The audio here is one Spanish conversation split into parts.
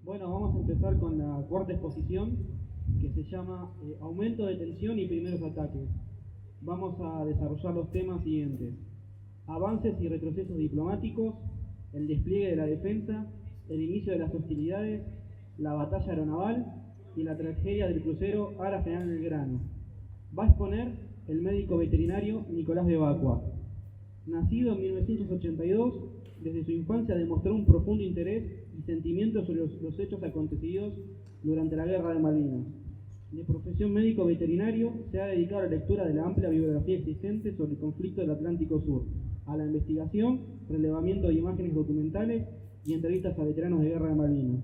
Bueno, vamos a empezar con la cuarta exposición, que se llama Aumento de tensión y primeros ataques. Vamos a desarrollar los temas siguientes: avances y retrocesos diplomáticos, el despliegue de la defensa, el inicio de las hostilidades, la batalla aeronaval y la tragedia del crucero Ara General Belgrano. Va a exponer el médico veterinario Nicolás de Bacua. Nacido en 1982, desde su infancia demostró un profundo interés y sentimiento sobre los hechos acontecidos durante la Guerra de Malvinas. De profesión médico veterinario, se ha dedicado a la lectura de la amplia bibliografía existente sobre el conflicto del Atlántico Sur, a la investigación, relevamiento de imágenes documentales y entrevistas a veteranos de Guerra de Malvinas.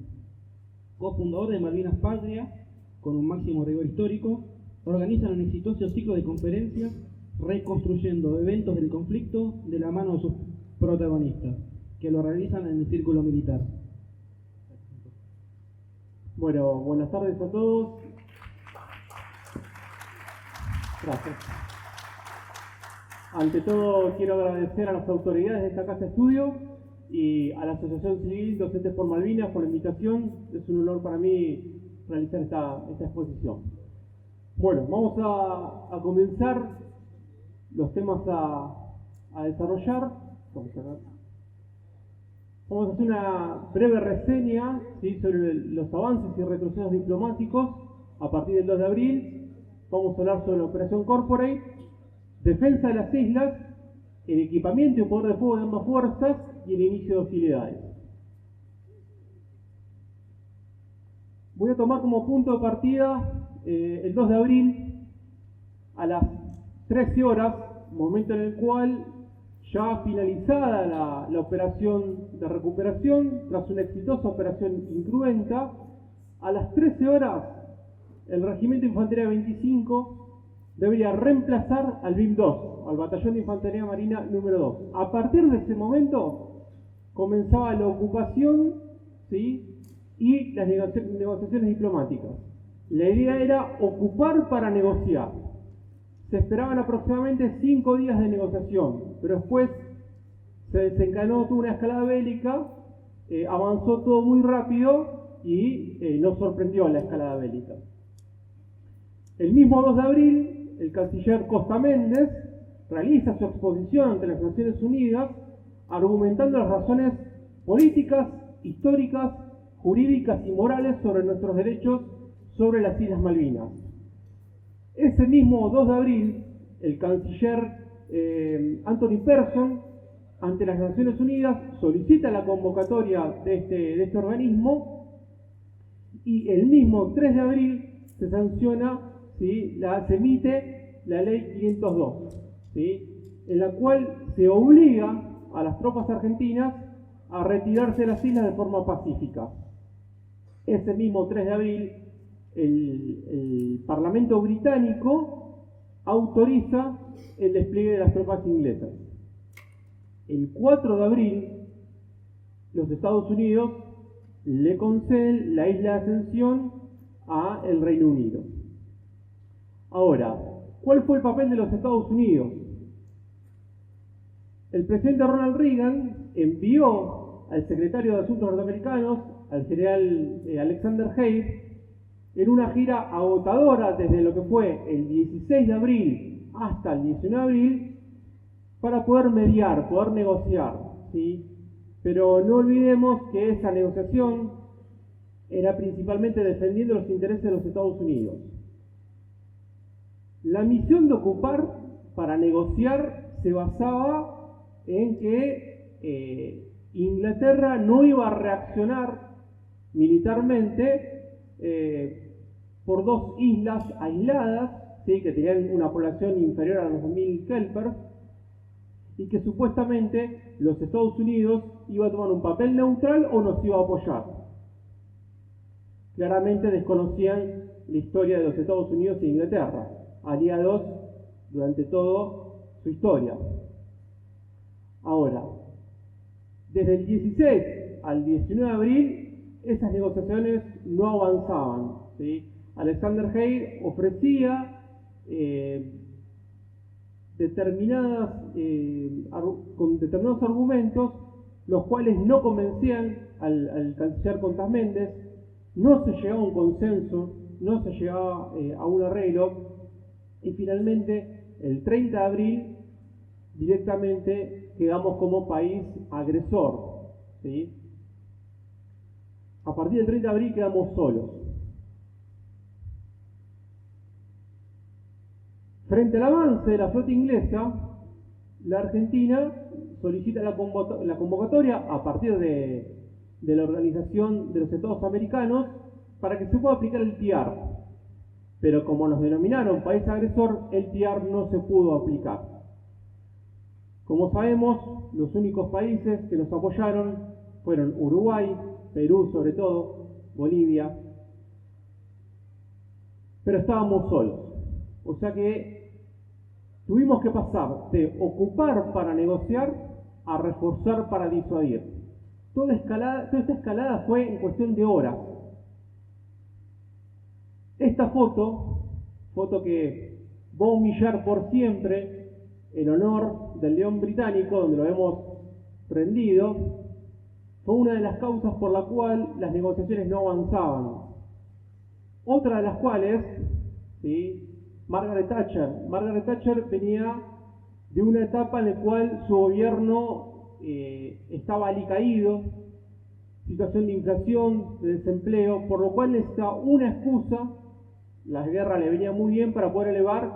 Cofundador de Malvinas Patria, con un máximo rigor histórico, organizan un exitoso ciclo de conferencias reconstruyendo eventos del conflicto de la mano de sus protagonistas, que lo realizan en el círculo militar. Bueno, buenas tardes a todos. Gracias. Ante todo, quiero agradecer a las autoridades de esta casa de estudio y a la Asociación Civil Docentes por Malvinas por la invitación. Es un honor para mí realizar esta exposición. Bueno, vamos a comenzar los temas a desarrollar. Vamos a hacer una breve reseña, ¿sí?, sobre los avances y retrocesos diplomáticos a partir del 2 de abril. Vamos a hablar sobre la Operación Corporate, defensa de las islas, el equipamiento y poder de fuego de ambas fuerzas y el inicio de hostilidades. Voy a tomar como punto de partida el 2 de abril a las 13 horas, momento en el cual, ya finalizada la operación de recuperación, tras una exitosa operación incruenta, a las 13 horas el Regimiento de Infantería 25 debería reemplazar al BIM 2, al Batallón de Infantería Marina número 2. A partir de ese momento comenzaba la ocupación, ¿sí?, y las negociaciones diplomáticas. La idea era ocupar para negociar. Se esperaban aproximadamente 5 días de negociación, pero después se desencadenó toda una escalada bélica, avanzó todo muy rápido y nos sorprendió la escalada bélica. El mismo 2 de abril, el canciller Costa Méndez realiza su exposición ante las Naciones Unidas, argumentando las razones políticas, históricas, jurídicas y morales sobre nuestros derechos sobre las Islas Malvinas. Ese mismo 2 de abril, el canciller Anthony Persson, ante las Naciones Unidas, solicita la convocatoria de este organismo, y el mismo 3 de abril se sanciona, ¿sí?, se emite la ley 502, ¿sí?, en la cual se obliga a las tropas argentinas a retirarse de las islas de forma pacífica. Ese mismo 3 de abril, el Parlamento británico autoriza el despliegue de las tropas inglesas. El 4 de abril, los Estados Unidos le conceden la isla de Ascensión a el Reino Unido. Ahora, ¿cuál fue el papel de los Estados Unidos? El presidente Ronald Reagan envió al secretario de Asuntos Norteamericanos, al general Alexander Haig, en una gira agotadora desde lo que fue el 16 de abril hasta el 19 de abril, para poder mediar, poder negociar, ¿sí? Pero no olvidemos que esa negociación era principalmente defendiendo los intereses de los Estados Unidos. La misión de ocupar para negociar se basaba en que Inglaterra no iba a reaccionar militarmente por dos islas aisladas, ¿sí?, que tenían una población inferior a los 2.000 kelpers, y que supuestamente los Estados Unidos iba a tomar un papel neutral o nos iba a apoyar. Claramente desconocían la historia de los Estados Unidos e Inglaterra, aliados durante toda su historia. Ahora, desde el 16 al 19 de abril, esas negociaciones no avanzaban, ¿sí? Alexander Haig ofrecía con determinados argumentos, los cuales no convencían al canciller Costa Méndez, no se llegaba a un consenso, no se llegaba a un arreglo, y finalmente el 30 de abril directamente quedamos como país agresor, ¿sí? A partir del 30 de abril quedamos solos. Frente al avance de la flota inglesa, la Argentina solicita la convocatoria a partir de la Organización de los Estados Americanos para que se pueda aplicar el TIAR. Pero como nos denominaron país agresor, el TIAR no se pudo aplicar. Como sabemos, los únicos países que nos apoyaron fueron Uruguay, Perú sobre todo, Bolivia, pero estábamos solos. O sea que tuvimos que pasar de ocupar para negociar a reforzar para disuadir. Toda esta escalada fue en cuestión de horas. Esta foto que va a humillar por siempre el honor del león británico, donde lo hemos rendido, fue una de las causas por la cual las negociaciones no avanzaban. Otra de las cuales, ¿sí?, Margaret Thatcher venía de una etapa en la cual su gobierno estaba alicaído, situación de inflación, de desempleo, por lo cual necesitaba una excusa. La guerra le venía muy bien para poder elevar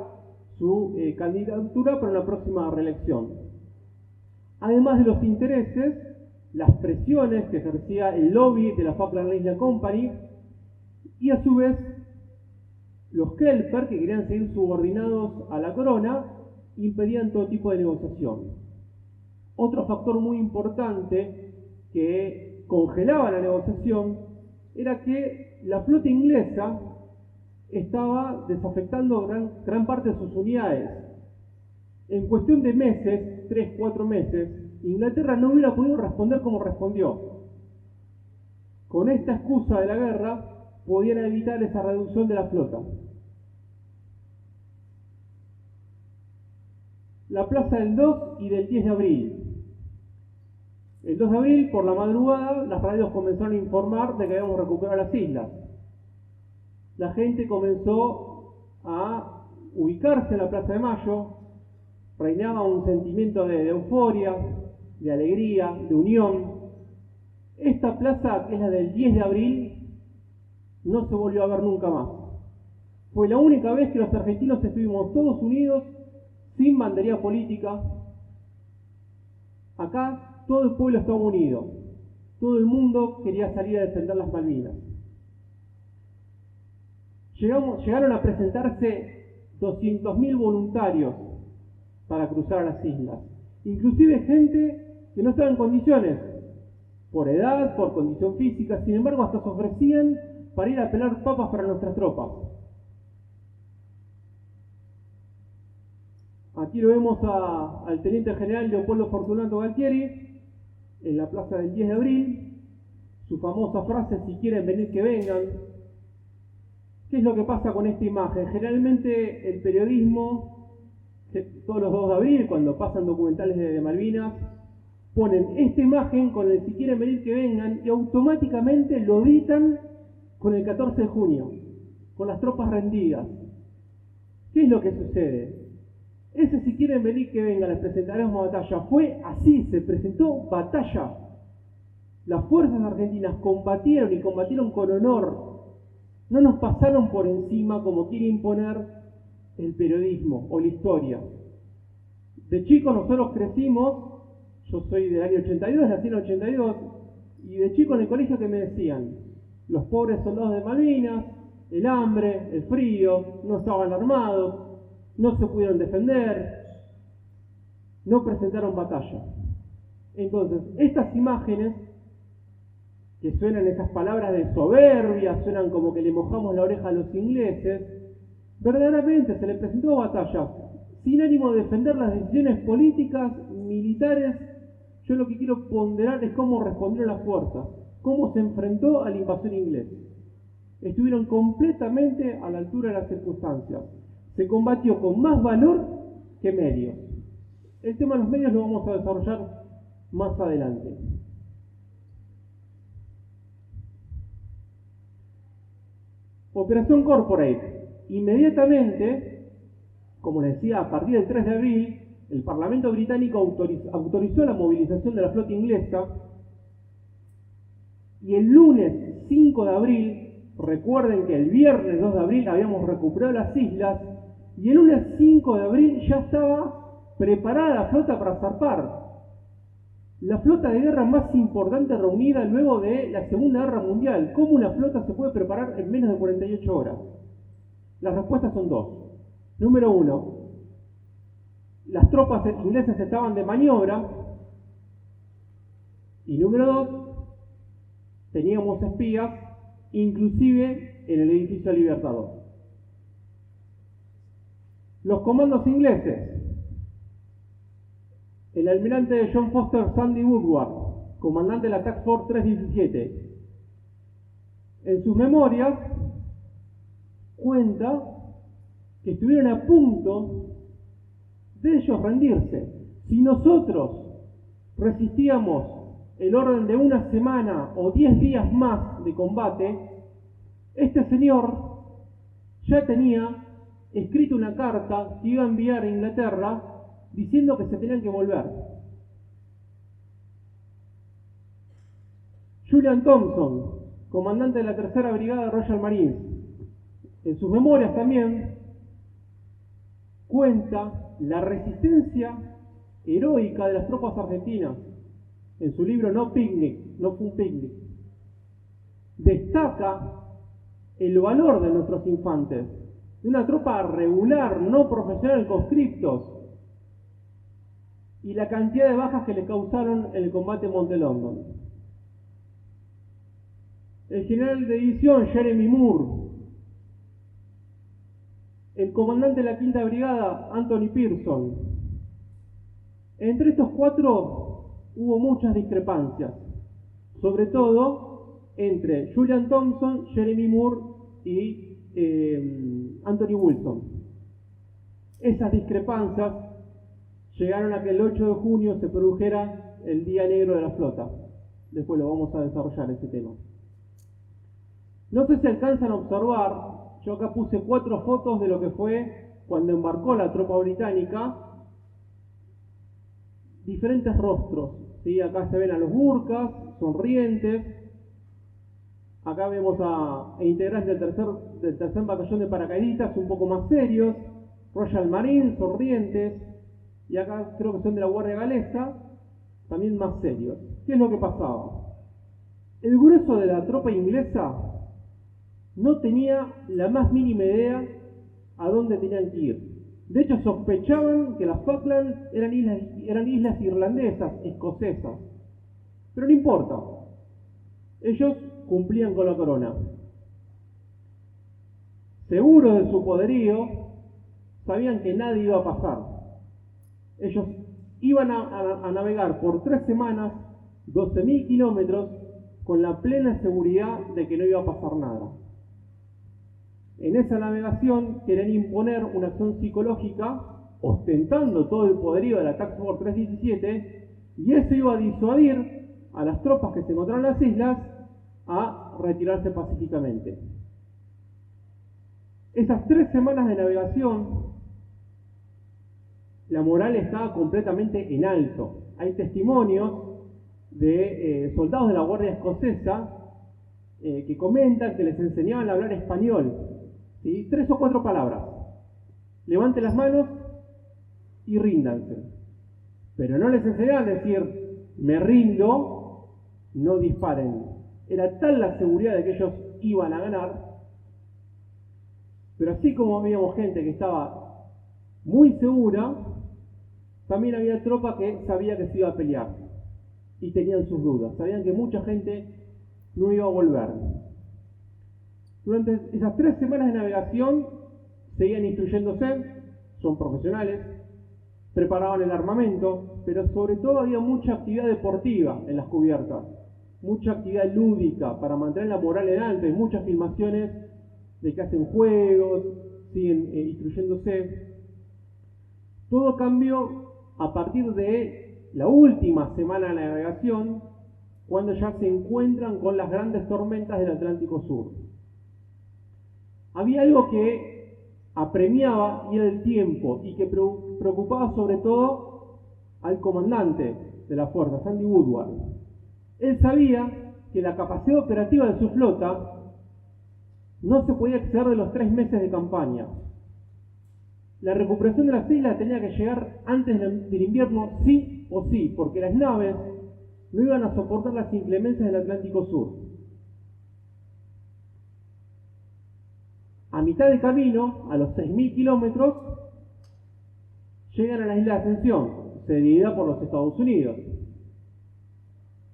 su candidatura para la próxima reelección. Además de los intereses, las presiones que ejercía el lobby de la Falkland Island Company y a su vez los Kelper, que querían seguir subordinados a la corona, impedían todo tipo de negociación. Otro factor muy importante que congelaba la negociación era que la flota inglesa estaba desafectando gran parte de sus unidades. En cuestión de meses, 3-4 meses, Inglaterra no hubiera podido responder como respondió. Con esta excusa de la guerra, podían evitar esa reducción de la flota. La plaza del 2 y del 10 de abril. El 2 de abril, por la madrugada, las radios comenzaron a informar de que habíamos recuperado las islas. La gente comenzó a ubicarse en la Plaza de Mayo, reinaba un sentimiento de euforia, de alegría, de unión. Esta plaza, que es la del 10 de abril, no se volvió a ver nunca más. Fue la única vez que los argentinos estuvimos todos unidos, sin bandería política. Acá todo el pueblo estaba unido. Todo el mundo quería salir a defender las Malvinas. Llegaron a presentarse 200.000 voluntarios para cruzar a las islas. Inclusive gente que no estaba en condiciones, por edad, por condición física, sin embargo hasta se ofrecían para ir a pelar papas para nuestras tropas. Aquí lo vemos al teniente general Leopoldo Fortunato Galtieri en la plaza del 10 de abril, su famosa frase: si quieren venir que vengan. ¿Qué es lo que pasa con esta imagen? Generalmente el periodismo, todos los 2 de abril, cuando pasan documentales de Malvinas, ponen esta imagen con el si quieren venir que vengan y automáticamente lo editan con el 14 de junio, con las tropas rendidas. ¿Qué es lo que sucede? Ese si quieren venir que vengan, les presentaremos batalla. Fue así, se presentó batalla. Las fuerzas argentinas combatieron y combatieron con honor. No nos pasaron por encima como quiere imponer el periodismo o la historia. De chicos nosotros crecimos, yo soy del año 82, nací en el 82, y de chico en el colegio que me decían: los pobres soldados de Malvinas, el hambre, el frío, no estaban armados, no se pudieron defender, no presentaron batalla. Entonces, estas imágenes, que suenan esas palabras de soberbia, suenan como que le mojamos la oreja a los ingleses, verdaderamente se les presentó batalla, sin ánimo de defender las decisiones políticas, militares. Yo lo que quiero ponderar es cómo respondieron las fuerzas, cómo se enfrentó a la invasión inglesa. Estuvieron completamente a la altura de las circunstancias. Se combatió con más valor que medios. El tema de los medios lo vamos a desarrollar más adelante. Operación Corporate. Inmediatamente, como les decía, a partir del 3 de abril, el Parlamento británico autorizó la movilización de la flota inglesa, y el lunes 5 de abril, recuerden que el viernes 2 de abril habíamos recuperado las islas, y el lunes 5 de abril ya estaba preparada la flota para zarpar. La flota de guerra más importante reunida luego de la Segunda Guerra Mundial. ¿Cómo una flota se puede preparar en menos de 48 horas? Las respuestas son dos. Número uno, las tropas inglesas estaban de maniobra. Y número dos, teníamos espías, inclusive en el edificio Libertador. Los comandos ingleses. El almirante John Foster Sandy Woodward, comandante de la Task Force 317, en sus memorias cuenta que estuvieron a punto de ellos rendirse. Si nosotros resistíamos el orden de una semana o 10 días más de combate, este señor ya tenía escrito una carta que iba a enviar a Inglaterra diciendo que se tenían que volver. Julian Thompson, comandante de la tercera brigada Royal Marines, en sus memorias también cuenta la resistencia heroica de las tropas argentinas. En su libro No Picnic, no fue un picnic, destaca el valor de nuestros infantes, de una tropa regular, no profesional, conscriptos, y la cantidad de bajas que le causaron en el combate en Monte London. El general de división Jeremy Moore, el comandante de la quinta brigada Anthony Pearson. Entre estos cuatro hubo muchas discrepancias, sobre todo entre Julian Thompson, Jeremy Moore y Anthony Wilson. Esas discrepancias llegaron a que el 8 de junio se produjera el Día Negro de la Flota. Después lo vamos a desarrollar ese tema. No sé si alcanzan a observar, yo acá puse 4 fotos de lo que fue cuando embarcó la tropa británica. Diferentes rostros, ¿sí? Acá se ven a los burkas, sonrientes. Acá vemos a integrantes del tercer batallón de paracaidistas un poco más serios. Royal Marines, sonrientes. Y acá creo que son de la Guardia Galesa, también más serios. ¿Qué es lo que pasaba? El grueso de la tropa inglesa no tenía la más mínima idea a dónde tenían que ir. De hecho, sospechaban que las Falklands eran islas irlandesas, escocesas. Pero no importa. Ellos cumplían con la corona. Seguros de su poderío, sabían que nadie iba a pasar. Ellos iban a navegar por 3 semanas, 12.000 kilómetros, con la plena seguridad de que no iba a pasar nada. En esa navegación querían imponer una acción psicológica, ostentando todo el poderío de la Task Force 317, y eso iba a disuadir a las tropas que se encontraban en las islas a retirarse pacíficamente. Esas 3 semanas de navegación, la moral estaba completamente en alto. Hay testimonios de soldados de la Guardia Escocesa que comentan que les enseñaban a hablar español, ¿sí? 3 o 4 palabras. Levanten las manos y ríndanse. Pero no les enseñaban a decir, me rindo, no disparen. Era tal la seguridad de que ellos iban a ganar. Pero así como habíamos gente que estaba muy segura, también había tropa que sabía que se iba a pelear y tenían sus dudas. Sabían que mucha gente no iba a volver. Durante esas 3 semanas de navegación seguían instruyéndose, son profesionales, preparaban el armamento, pero sobre todo había mucha actividad deportiva en las cubiertas, mucha actividad lúdica para mantener la moral en alto, y muchas filmaciones de que hacen juegos, siguen instruyéndose. Todo cambió a partir de la última semana de navegación, cuando ya se encuentran con las grandes tormentas del Atlántico Sur. había algo que apremiaba y era el tiempo y que preocupaba sobre todo al comandante de la fuerza, Sandy Woodward. Él sabía que la capacidad operativa de su flota no se podía exceder de los 3 meses de campaña. La recuperación de las islas tenía que llegar antes del invierno sí o sí, porque las naves no iban a soportar las inclemencias del Atlántico Sur. A mitad de camino, a los 6.000 kilómetros, llegan a la isla de Ascensión, cedida por los Estados Unidos.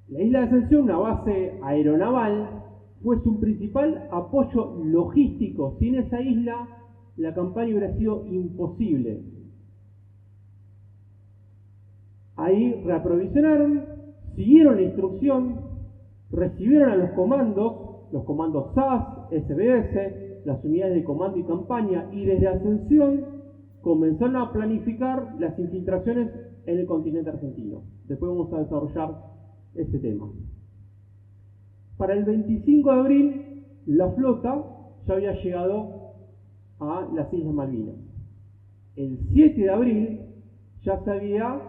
La isla de Ascensión, una base aeronaval, fue su principal apoyo logístico. Sin esa isla, la campaña hubiera sido imposible. Ahí reaprovisionaron, siguieron la instrucción, recibieron a los comandos SAS, SBS, las unidades de comando y campaña, y desde Ascensión comenzaron a planificar las infiltraciones en el continente argentino. Después vamos a desarrollar ese tema. Para el 25 de abril, la flota ya había llegado a las Islas Malvinas. El 7 de abril ya se había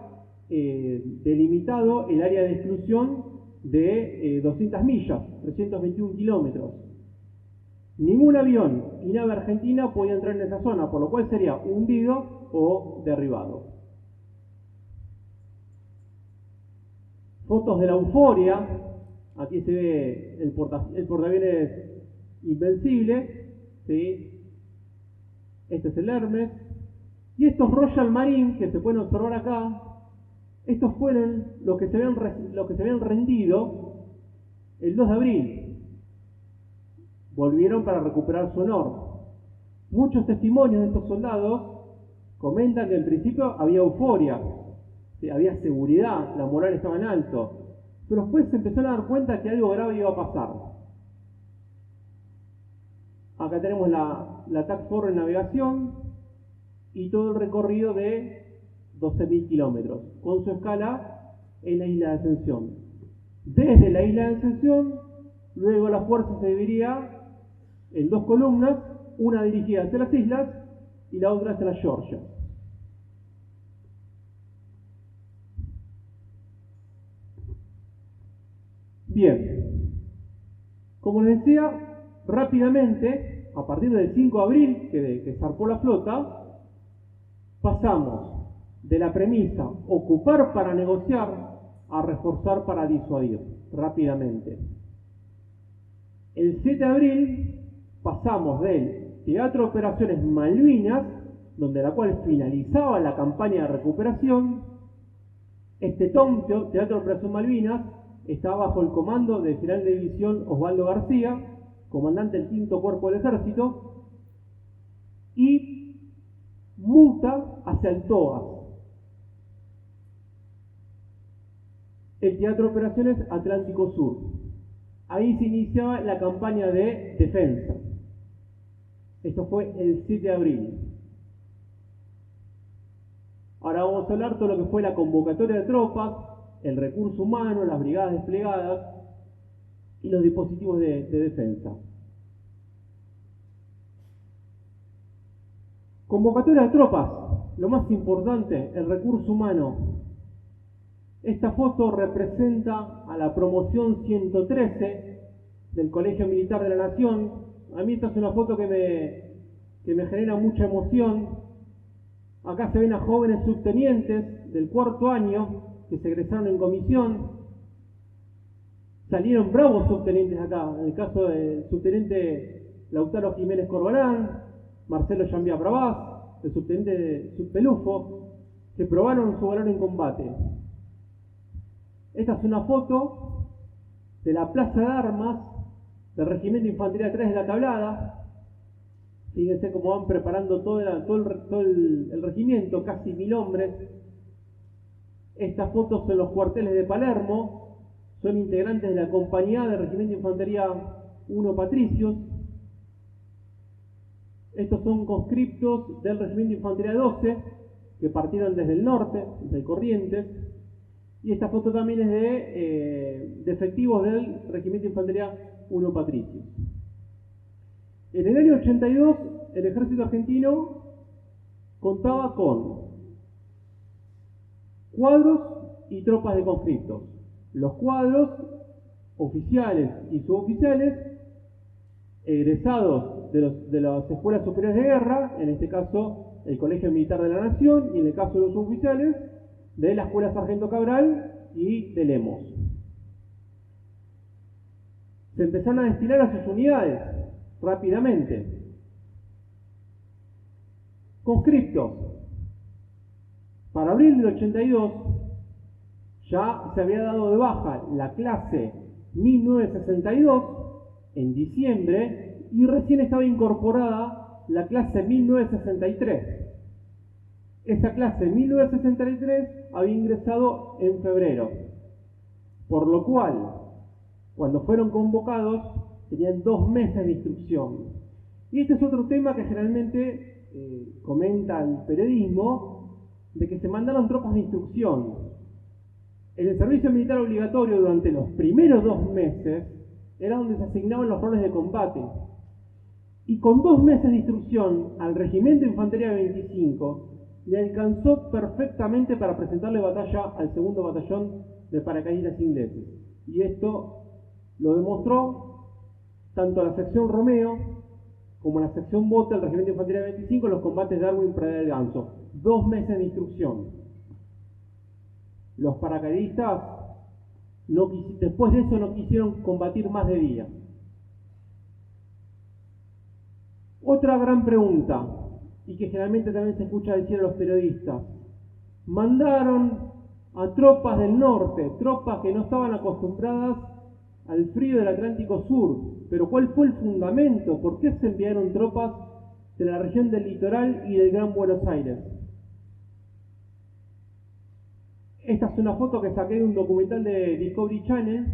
delimitado el área de exclusión de 200 millas, 321 kilómetros. Ningún avión y nave argentina podía entrar en esa zona, por lo cual sería hundido o derribado. Fotos de la Euforia. Aquí se ve el portaaviones Invencible, ¿sí? Este es el Hermes. Y estos Royal Marine que se pueden observar acá, estos fueron los que se habían rendido el 2 de abril. Volvieron para recuperar su honor. Muchos testimonios de estos soldados comentan que en principio había euforia, ¿sí? Había seguridad, la moral estaba en alto. Pero después se empezaron a dar cuenta que algo grave iba a pasar. Acá tenemos la TAC Forward en navegación y todo el recorrido de 12.000 kilómetros, con su escala en la isla de Ascensión. Desde la isla de Ascensión, luego la fuerza se dividiría en 2 columnas, una dirigida hacia las islas y la otra hacia la Georgia. Bien, como les decía, rápidamente, a partir del 5 de abril, que zarpó la flota, pasamos de la premisa ocupar para negociar a reforzar para disuadir, rápidamente. El 7 de abril pasamos del Teatro de Operaciones Malvinas, donde la cual finalizaba la campaña de recuperación. Este Teatro de Operación Malvinas está bajo el comando del general de división Osvaldo García, comandante del 5º Cuerpo del Ejército, y muta hacia el TOAS, el Teatro de Operaciones Atlántico Sur. Ahí se iniciaba la campaña de defensa. Esto fue el 7 de abril. Ahora vamos a hablar todo lo que fue la convocatoria de tropas, el recurso humano, las brigadas desplegadas y los dispositivos de defensa. Convocatoria de tropas, lo más importante, el recurso humano. Esta foto representa a la promoción 113 del Colegio Militar de la Nación. A mí esta es una foto que me genera mucha emoción. Acá se ven a jóvenes subtenientes del 4º año que se egresaron en comisión. Salieron bravos subtenientes acá, en el caso del subteniente Lautaro Jiménez Corbalán, Marcelo Yambia Bravás, el subteniente Subpelufo, que probaron su valor en combate. Esta es una foto de la plaza de armas del Regimiento de Infantería 3 de la Tablada. Fíjense cómo van preparando todo el regimiento, casi 1000 hombres. Estas fotos son los cuarteles de Palermo, son integrantes de la compañía del Regimiento de Infantería 1 Patricios. Estos son conscriptos del Regimiento de Infantería 12, que partieron desde el norte, desde Corrientes. Y esta foto también es de efectivos del Regimiento de Infantería 1 Patricios. En el año 82, el ejército argentino contaba con cuadros y tropas de conscriptos. Los cuadros, oficiales y suboficiales, egresados de las escuelas superiores de guerra, en este caso el Colegio Militar de la Nación, y en el caso de los suboficiales, de la Escuela Sargento Cabral y de Lemos. Se empezaron a destinar a sus unidades rápidamente. Conscriptos. Para abril del 82 ya se había dado de baja la clase 1962 en diciembre y recién estaba incorporada la clase 1963. Esa clase 1963 había ingresado en febrero, por lo cual, cuando fueron convocados, tenían 2 meses de instrucción. Y este es otro tema que generalmente comenta el periodismo, de que se mandaron tropas de instrucción. En el servicio militar obligatorio, durante los primeros 2 meses, era donde se asignaban los roles de combate. Y con 2 meses de instrucción, al Regimiento de Infantería 25 le alcanzó perfectamente para presentarle batalla al 2º Batallón de paracaidistas ingleses. Y esto lo demostró tanto la sección Romeo como la sección Bota del Regimiento de Infantería 25 en los combates de Darwin y Pradera del Ganso. 2 meses de instrucción. Los paracaidistas después de eso no quisieron combatir más de día. Otra gran pregunta, y que generalmente también se escucha decir a los periodistas: mandaron a tropas del norte, tropas que no estaban acostumbradas al frío del Atlántico Sur, pero ¿cuál fue el fundamento? ¿Por qué se enviaron tropas de la región del litoral y del Gran Buenos Aires? Esta es una foto que saqué de un documental de Discovery Channel.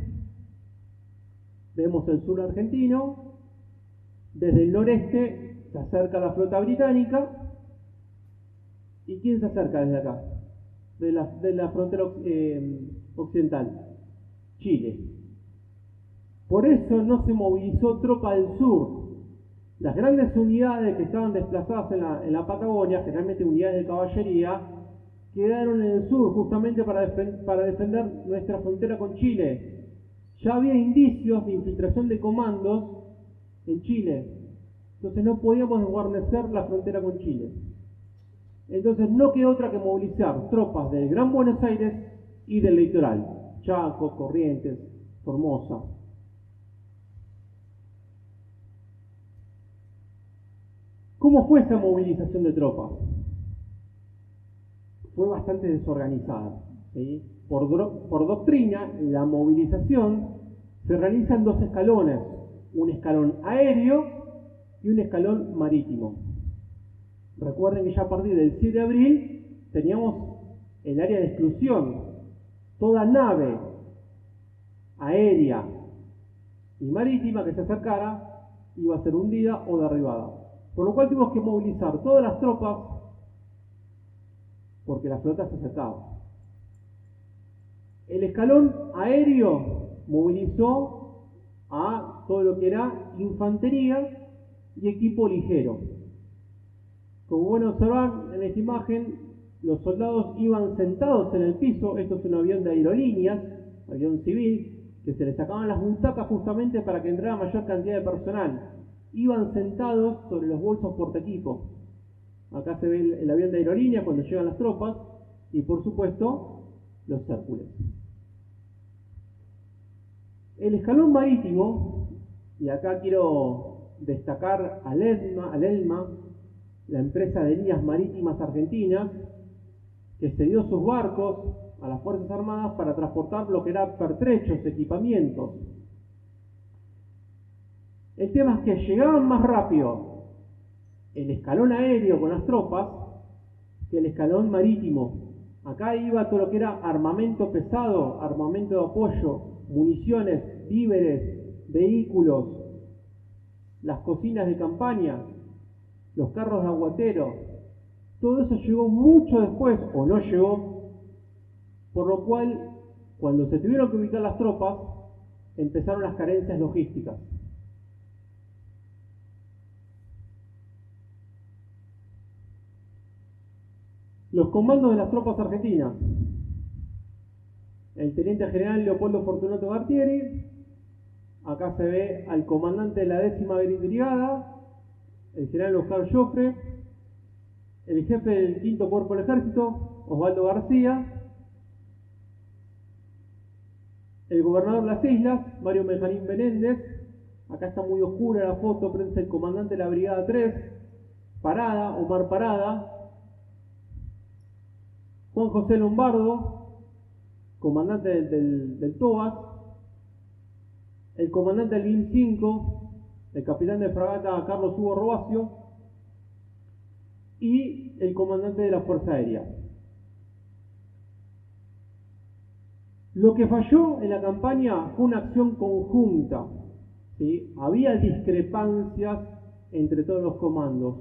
Vemos el sur argentino. Desde el noreste se acerca la flota británica. ¿Y quién se acerca desde acá? De la frontera occidental. Chile. Por eso no se movilizó tropa del sur. Las grandes unidades que estaban desplazadas en la Patagonia, generalmente unidades de caballería, quedaron en el sur justamente para defender nuestra frontera con Chile. Ya había indicios de infiltración de comandos en Chile, entonces no podíamos desguarnecer la frontera con Chile. Entonces no quedó otra que movilizar tropas del Gran Buenos Aires y del litoral, Chaco, Corrientes, Formosa. ¿Cómo fue esa movilización de tropas? Fue bastante desorganizada, ¿sí? Por doctrina, la movilización se realiza en 2 escalones: un escalón aéreo y un escalón marítimo. Recuerden que ya a partir del 7 de abril teníamos el área de exclusión. Toda nave aérea y marítima que se acercara iba a ser hundida o derribada. Por lo cual tuvimos que movilizar todas las tropas porque la flota se acercaba. El escalón aéreo movilizó a todo lo que era infantería y equipo ligero. Como pueden observar en esta imagen, los soldados iban sentados en el piso. Esto es un avión de aerolíneas, avión civil, que se les sacaban las butacas justamente para que entrara mayor cantidad de personal. Iban sentados sobre los bolsos portaequipo. Acá se ve el avión de aerolínea cuando llegan las tropas y, por supuesto, los Hércules. El escalón marítimo, y acá quiero destacar al ELMA, la empresa de líneas marítimas argentinas, que cedió sus barcos a las Fuerzas Armadas para transportar lo que eran pertrechos, equipamientos. El tema es que llegaban más rápido el escalón aéreo con las tropas que el escalón marítimo. Acá iba todo lo que era armamento pesado, armamento de apoyo, municiones, víveres, vehículos, las cocinas de campaña, los carros de aguatero. Todo eso llegó mucho después, o no llegó, por lo cual, cuando se tuvieron que ubicar las tropas, empezaron las carencias logísticas. Los comandos de las tropas argentinas. El teniente general Leopoldo Fortunato Galtieri. Acá se ve al comandante de la 10ª Brigada, el general Oscar Joffre. El jefe del 5º Cuerpo del Ejército, Osvaldo García. El gobernador de las islas, Mario Benjamín Menéndez. Acá está muy oscura la foto, pero es el comandante de la Brigada 3, Parada, Omar Parada. Juan José Lombardo, comandante del TOAS. El comandante del BIM 5, el capitán de fragata Carlos Hugo Robacio. Y el comandante de la Fuerza Aérea. Lo que falló en la campaña fue una acción conjunta, ¿sí? Había discrepancias entre todos los comandos,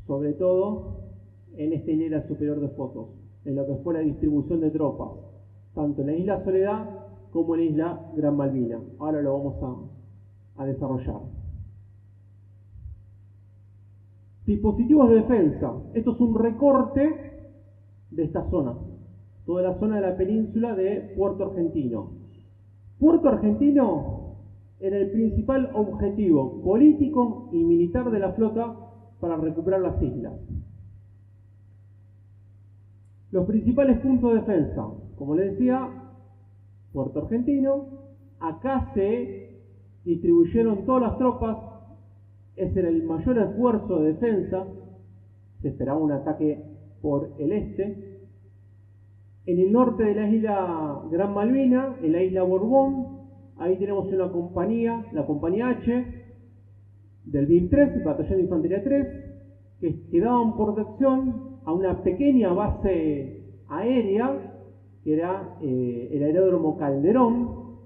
sobre todo en esta hilera superior de fotos, en lo que fue la distribución de tropas, tanto en la isla Soledad como en la isla Gran Malvina. Ahora lo vamos a desarrollar. Dispositivos de defensa. Esto es un recorte de esta zona, toda la zona de la península de Puerto Argentino. Puerto Argentino era el principal objetivo político y militar de la flota para recuperar las islas. Los principales puntos de defensa, como les decía, Puerto Argentino. Acá se distribuyeron todas las tropas. Ese era el mayor esfuerzo de defensa. Se esperaba un ataque por el este. En el norte de la isla Gran Malvina, en la isla Borbón, ahí tenemos una compañía, la compañía H, del BIM 3, Batallón de Infantería 3, que daban protección a una pequeña base aérea, que era el aeródromo Calderón,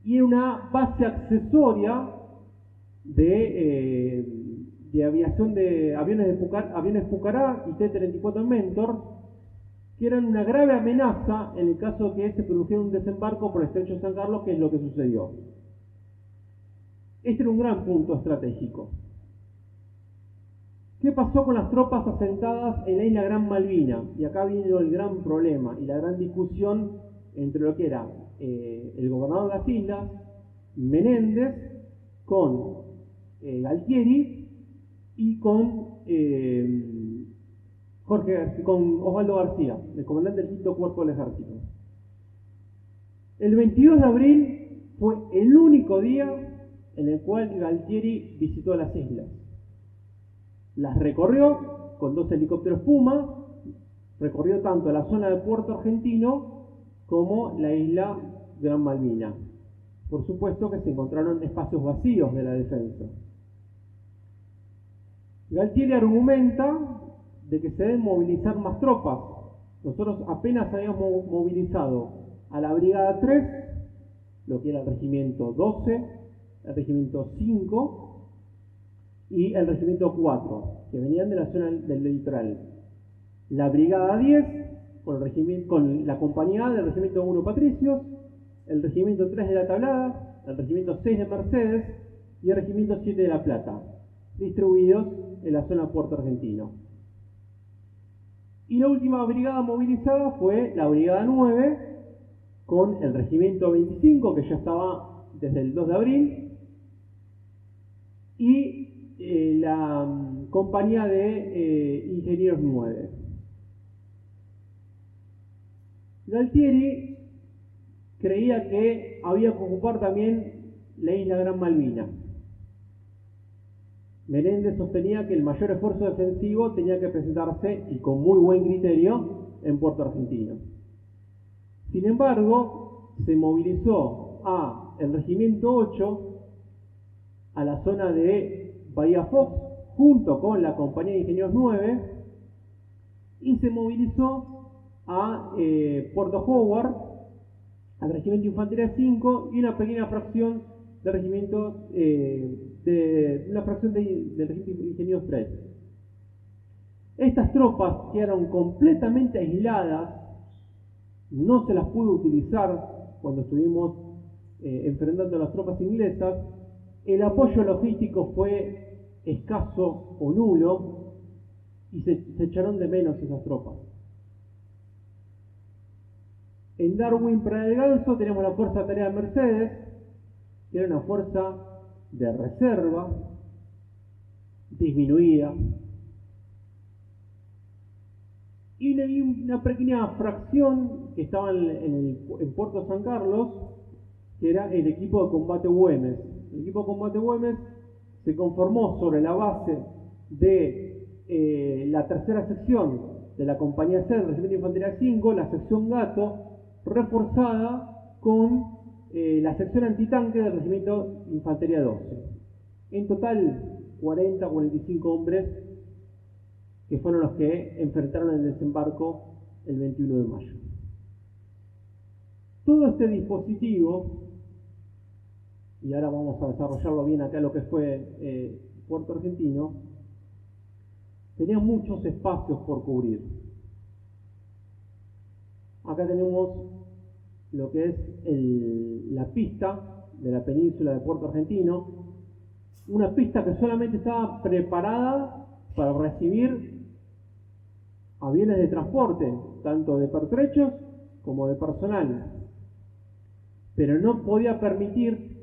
y una base accesoria de aviación de aviones Pucará y T-34 Mentor, que eran una grave amenaza en el caso de que se produjera un desembarco por el estrecho de San Carlos, que es lo que sucedió. Este era un gran punto estratégico. ¿Qué pasó con las tropas asentadas en la isla Gran Malvina? Y acá vino el gran problema y la gran discusión entre lo que era el gobernador de las islas, Menéndez, con Galtieri y con Osvaldo García, el comandante del 5º Cuerpo del Ejército. El 22 de abril fue el único día en el cual Galtieri visitó las islas. Las recorrió con 2 helicópteros Puma, recorrió tanto la zona de Puerto Argentino como la isla Gran Malvina. Por supuesto que se encontraron espacios vacíos de la defensa. Galtieri argumenta de que se deben movilizar más tropas. Nosotros apenas habíamos movilizado a la Brigada 3, lo que era el Regimiento 12, el Regimiento 5 y el Regimiento 4, que venían de la zona del litoral. La Brigada 10, con la Compañía A del Regimiento 1 Patricios, el Regimiento 3 de la Tablada, el Regimiento 6 de Mercedes y el Regimiento 7 de La Plata, distribuidos en la zona Puerto Argentino. Y la última brigada movilizada fue la Brigada 9, con el Regimiento 25, que ya estaba desde el 2 de abril, y la Compañía de Ingenieros 9. Galtieri creía que había que ocupar también la isla Gran Malvina. Menéndez sostenía que el mayor esfuerzo defensivo tenía que presentarse, y con muy buen criterio, en Puerto Argentino. Sin embargo, se movilizó el Regimiento 8 a la zona de Bahía Fox, junto con la Compañía de Ingenieros 9, y se movilizó a Puerto Howard, al Regimiento de Infantería 5 y una pequeña fracción del Regimiento del Regimiento de Ingenieros 3. Estas tropas quedaron completamente aisladas, no se las pudo utilizar cuando estuvimos enfrentando a las tropas inglesas. El apoyo logístico fue escaso o nulo, y se echaron de menos esas tropas. En Darwin, Praia del Ganso, tenemos la Fuerza de Tarea de Mercedes, que era una fuerza de reserva, disminuida, y una pequeña fracción que estaba en Puerto San Carlos, que era el equipo de combate Güemes. El equipo de combate Güemes se conformó sobre la base de la tercera sección de la compañía C del Regimiento de Infantería 5, la sección Gato, reforzada con la sección antitanque del Regimiento de Infantería 12. En total, 45 hombres que fueron los que enfrentaron el desembarco el 21 de mayo. Todo este dispositivo, y ahora vamos a desarrollarlo bien acá lo que fue Puerto Argentino, tenía muchos espacios por cubrir. Acá tenemos lo que es la pista de la península de Puerto Argentino, una pista que solamente estaba preparada para recibir aviones de transporte, tanto de pertrechos como de personal, pero no podía permitir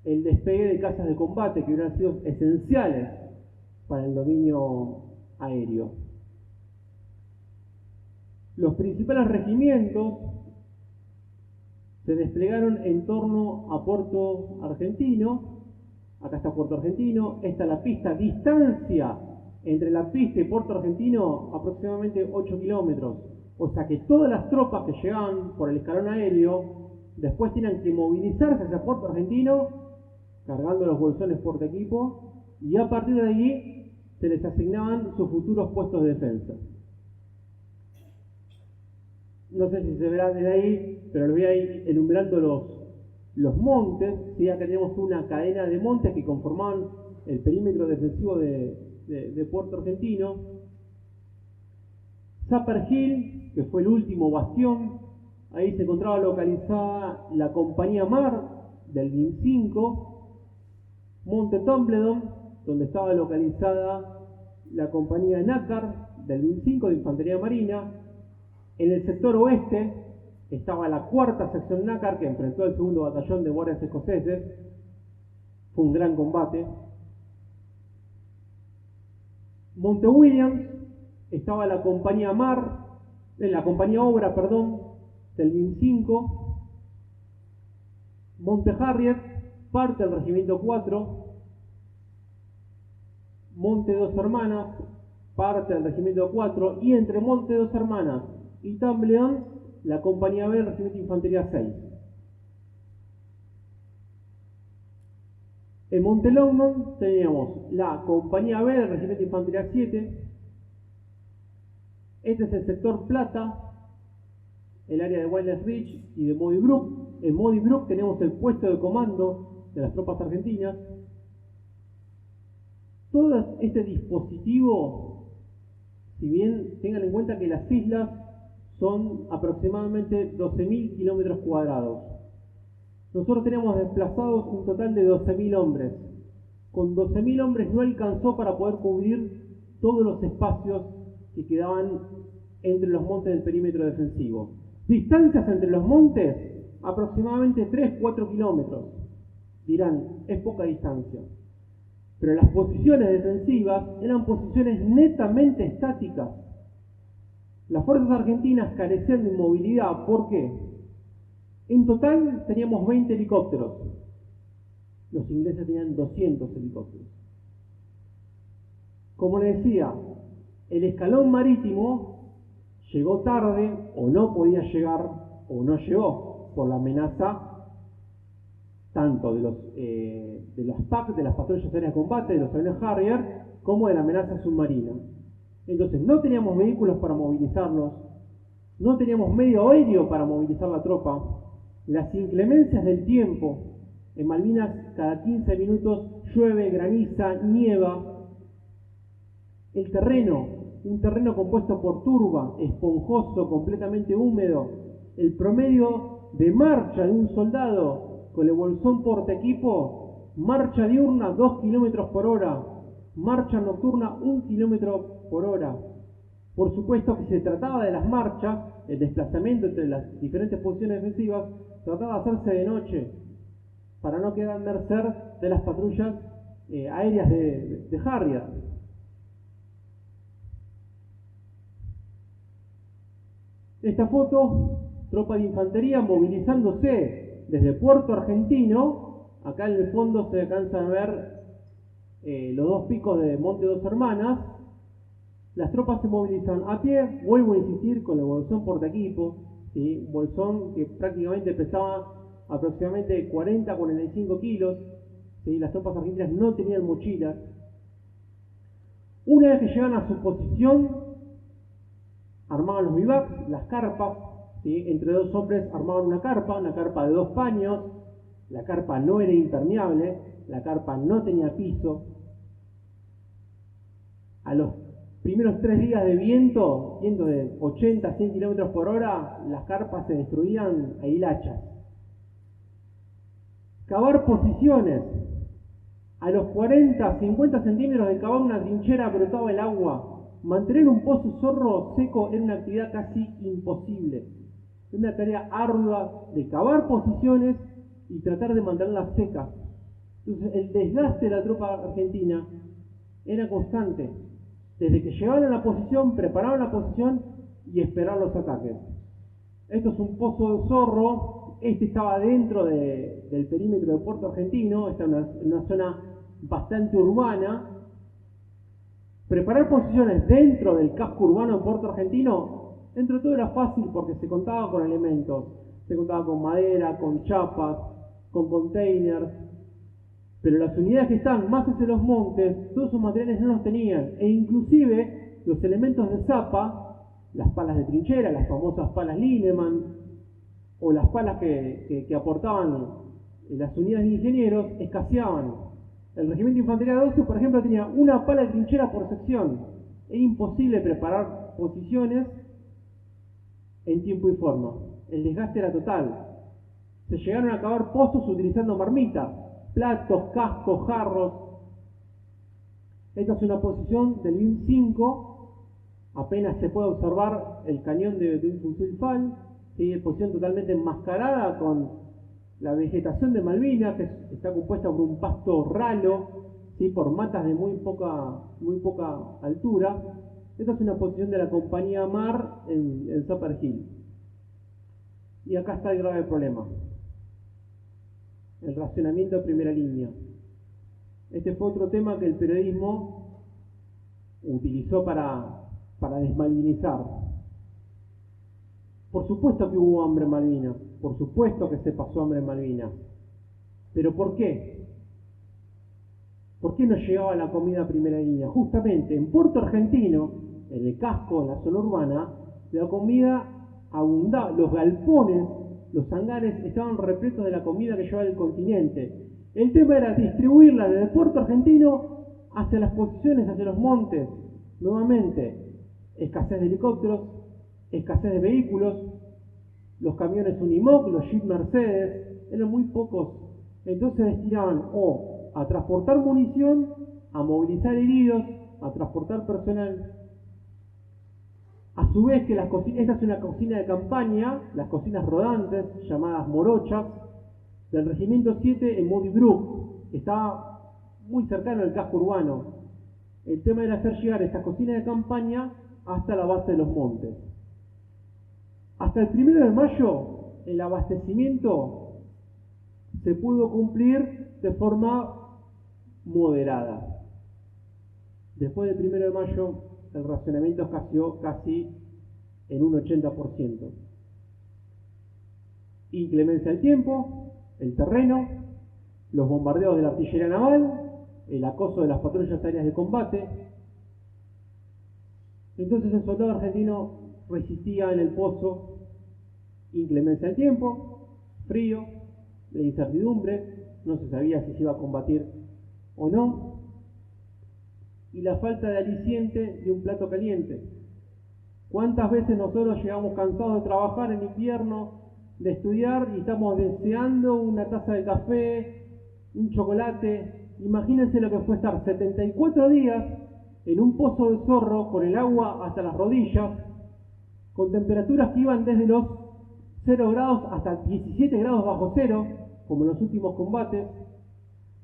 el despegue de cazas de combate que hubieran sido esenciales para el dominio aéreo. Los principales regimientos se desplegaron en torno a Puerto Argentino. Acá está Puerto Argentino, esta es la pista, distancia entre la pista y Puerto Argentino aproximadamente 8 kilómetros. O sea que todas las tropas que llegaban por el escalón aéreo después tenían que movilizarse hacia Puerto Argentino, cargando los bolsones porta equipo, y a partir de allí se les asignaban sus futuros puestos de defensa. No sé si se verá desde ahí, pero les voy a ir enumerando los montes. ¿Sí? Acá tenemos una cadena de montes que conformaban el perímetro defensivo de Puerto Argentino. Zapper Hill, que fue el último bastión, ahí se encontraba localizada la compañía Mar del BIM 5. Monte Tumbledon, donde estaba localizada la compañía Nácar del BIM 5 de Infantería Marina. En el sector oeste estaba la cuarta sección Nácar, que enfrentó al segundo batallón de guardias escoceses. Fue un gran combate. Monte Williams estaba la compañía Obra, del BIM 5. Monte Harriet, parte del Regimiento 4. Monte Dos Hermanas, parte del Regimiento 4. Y entre Monte Dos Hermanas y Tumbledon, la compañía B del Regimiento de Infantería 6. En Monte Longmont teníamos la compañía B del Regimiento de Infantería 7. Este es el sector Plata, el área de Wildes Ridge y de Modi Brook. En Modi Brook tenemos el puesto de comando de las tropas argentinas. Todo este dispositivo, si bien tengan en cuenta que las islas son aproximadamente 12.000 kilómetros cuadrados, nosotros teníamos desplazados un total de 12.000 hombres. Con 12.000 hombres no alcanzó para poder cubrir todos los espacios que quedaban entre los montes del perímetro defensivo. Distancias entre los montes, aproximadamente 3-4 kilómetros. Dirán, es poca distancia. Pero las posiciones defensivas eran posiciones netamente estáticas. Las fuerzas argentinas carecían de movilidad. ¿Por qué? En total teníamos 20 helicópteros. Los ingleses tenían 200 helicópteros. Como les decía, el escalón marítimo llegó tarde, o no podía llegar, o no llegó, por la amenaza tanto de los PAC, de las patrullas aéreas de combate, de los aviones Harrier, como de la amenaza submarina. Entonces no teníamos vehículos para movilizarlos, no teníamos medio aéreo para movilizar la tropa. Las inclemencias del tiempo, en Malvinas cada 15 minutos llueve, graniza, nieva. El terreno, un terreno compuesto por turba, esponjoso, completamente húmedo. El promedio de marcha de un soldado con el bolsón portaequipo, marcha diurna 2 kilómetros por hora. marcha nocturna 1 kilómetro por hora. Por supuesto que se trataba de las marchas, el desplazamiento entre las diferentes posiciones defensivas, trataba de hacerse de noche, para no quedar a merced de las patrullas aéreas de Harrier. Esta foto, tropa de infantería movilizándose desde Puerto Argentino. Acá en el fondo se alcanzan a ver los dos picos de Monte Dos Hermanas. Las tropas se movilizan a pie, vuelvo a insistir, con el bolsón portaequipo, ¿sí? Un bolsón que prácticamente pesaba aproximadamente 40-45 kilos, ¿sí? Las tropas argentinas no tenían mochilas. Una vez que llegan a su posición, armaban los bivacs, las carpas, ¿sí? Entre dos hombres armaban una carpa de 2 paños. La carpa no era impermeable, la carpa no tenía piso. A los primeros 3 días de viento de 80 a 100 kilómetros por hora, las carpas se destruían a hilachas. Cavar posiciones. A los 40, 50 centímetros de cavar una trinchera brotaba el agua. Mantener un pozo zorro seco era una actividad casi imposible. Era una tarea ardua de cavar posiciones y tratar de mantenerlas secas. Entonces el desgaste de la tropa argentina era constante. Desde que llegaban a la posición, preparaban la posición y esperaban los ataques. Esto es un pozo de zorro. Este estaba dentro del perímetro de Puerto Argentino. Está en una zona bastante urbana. Preparar posiciones dentro del casco urbano de Puerto Argentino, dentro de todo era fácil porque se contaba con elementos. Se contaba con madera, con chapas, con containers. Pero las unidades que están más hacia los montes, todos esos materiales no los tenían. E inclusive los elementos de zapa, las palas de trinchera, las famosas palas Lineman, o las palas que aportaban las unidades de ingenieros, escaseaban. El Regimiento de Infantería 12, por ejemplo, tenía una pala de trinchera por sección. Era imposible preparar posiciones en tiempo y forma. El desgaste era total. Se llegaron a cavar pozos utilizando marmitas, platos, cascos, jarros. Esta es una posición del BIM 5. Apenas se puede observar el cañón de un fusil FAL. ¿Sí? Posición totalmente enmascarada con la vegetación de Malvinas, que está compuesta por un pasto ralo, ¿sí? Por matas de muy poca altura. Esta es una posición de la compañía Mar en Zapper Hill. Y acá está el grave problema: el racionamiento de primera línea. Este fue otro tema que el periodismo utilizó para desmalvinizar. Por supuesto que hubo hambre en Malvinas, por supuesto que se pasó hambre en Malvinas. ¿Pero por qué? ¿Por qué no llegaba la comida a primera línea? Justamente en Puerto Argentino, en el casco, en la zona urbana, la comida abundaba. Los galpones, los hangares estaban repletos de la comida que llevaba el continente. El tema era distribuirla desde Puerto Argentino hacia las posiciones, hacia los montes. Nuevamente, escasez de helicópteros, escasez de vehículos, los camiones Unimog, los Jeep Mercedes, eran muy pocos. Entonces destinaban a transportar munición, a movilizar heridos, a transportar personal. A su vez que esta es una cocina de campaña, las cocinas rodantes, llamadas morochas, del Regimiento 7 en Moody-Brook, que estaba muy cercano al casco urbano. El tema era hacer llegar estas cocinas de campaña hasta la base de los montes. Hasta el 1 de mayo, el abastecimiento se pudo cumplir de forma moderada. Después del 1 de mayo, el racionamiento escaseó casi en un 80%. Inclemencia del tiempo, el terreno, los bombardeos de la artillería naval, el acoso de las patrullas aéreas de combate. Entonces el soldado argentino resistía en el pozo. Inclemencia del tiempo, frío, la incertidumbre, no se sabía si se iba a combatir o no, y la falta de aliciente de un plato caliente. ¿Cuántas veces nosotros llegamos cansados de trabajar en invierno, de estudiar, y estamos deseando una taza de café, un chocolate, imagínense lo que fue estar 74 días en un pozo de zorro con el agua hasta las rodillas, con temperaturas que iban desde los 0 grados hasta 17 grados bajo cero, como en los últimos combates,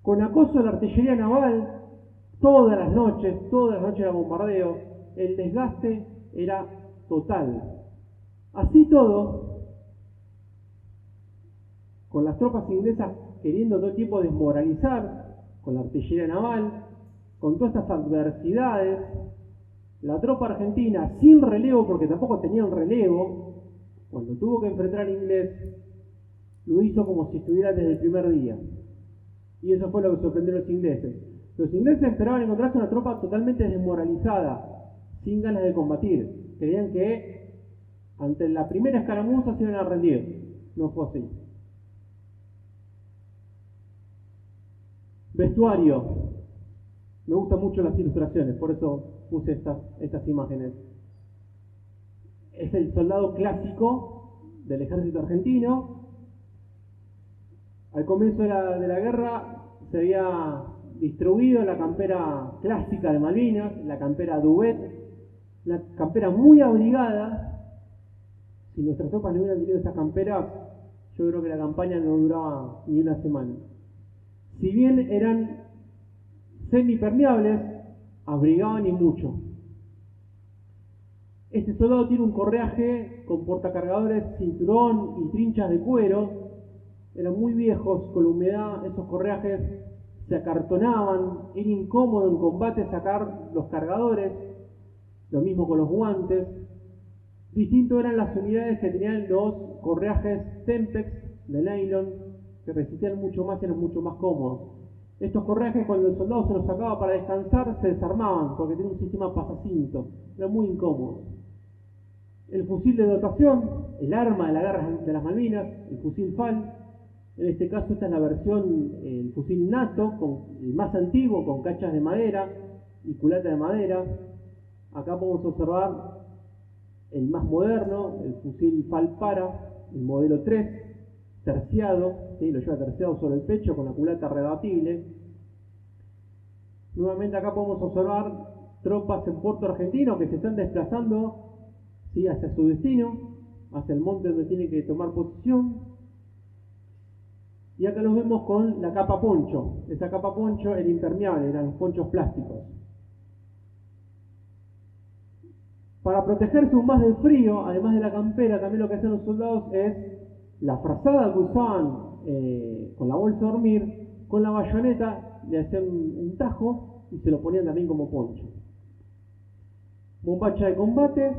con acoso de la artillería naval, todas las noches era bombardeo, el desgaste era total. Así todo, con las tropas inglesas queriendo todo el tiempo desmoralizar, con la artillería naval, con todas estas adversidades, la tropa argentina sin relevo, porque tampoco tenía un relevo, cuando tuvo que enfrentar al inglés, lo hizo como si estuviera desde el primer día. Y eso fue lo que sorprendió a los ingleses. Los ingleses esperaban encontrarse una tropa totalmente desmoralizada, sin ganas de combatir. Creían que ante la primera escaramuza se iban a rendir. No fue así. Vestuario. Me gustan mucho las ilustraciones, por eso puse estas imágenes. Es el soldado clásico del ejército argentino. Al comienzo de la guerra se había distribuido la campera clásica de Malvinas, la campera Duvet, una campera muy abrigada. Si nuestras tropas no hubieran tenido esas camperas, yo creo que la campaña no duraba ni una semana. Si bien eran semipermeables, abrigaban y mucho. Este soldado tiene un correaje con portacargadores, cinturón y trinchas de cuero. Eran muy viejos, con la humedad esos correajes se acartonaban, era incómodo en combate sacar los cargadores, lo mismo con los guantes. Distinto eran las unidades que tenían los correajes Tempex de nylon, que resistían mucho más y eran mucho más cómodos. Estos correajes, cuando el soldado se los sacaba para descansar, se desarmaban porque tenía un sistema pasacinto, era muy incómodo. El fusil de dotación, el arma de la guerra de las Malvinas, el fusil FAL. En este caso esta es la versión, el fusil NATO, el más antiguo, con cachas de madera y culata de madera. Acá podemos observar el más moderno, el fusil FAL Para, el modelo 3, terciado, ¿sí? Lo lleva terciado sobre el pecho con la culata rebatible. Nuevamente acá podemos observar tropas en Puerto Argentino que se están desplazando, ¿sí?, hacia su destino, hacia el monte donde tienen que tomar posición. Y acá los vemos con la capa poncho. Esa capa poncho era impermeable, eran ponchos plásticos. Para protegerse aún más del frío, además de la campera, también lo que hacían los soldados es la frazada que usaban con la bolsa de dormir, con la bayoneta le hacían un tajo y se lo ponían también como poncho. Bombacha de combate,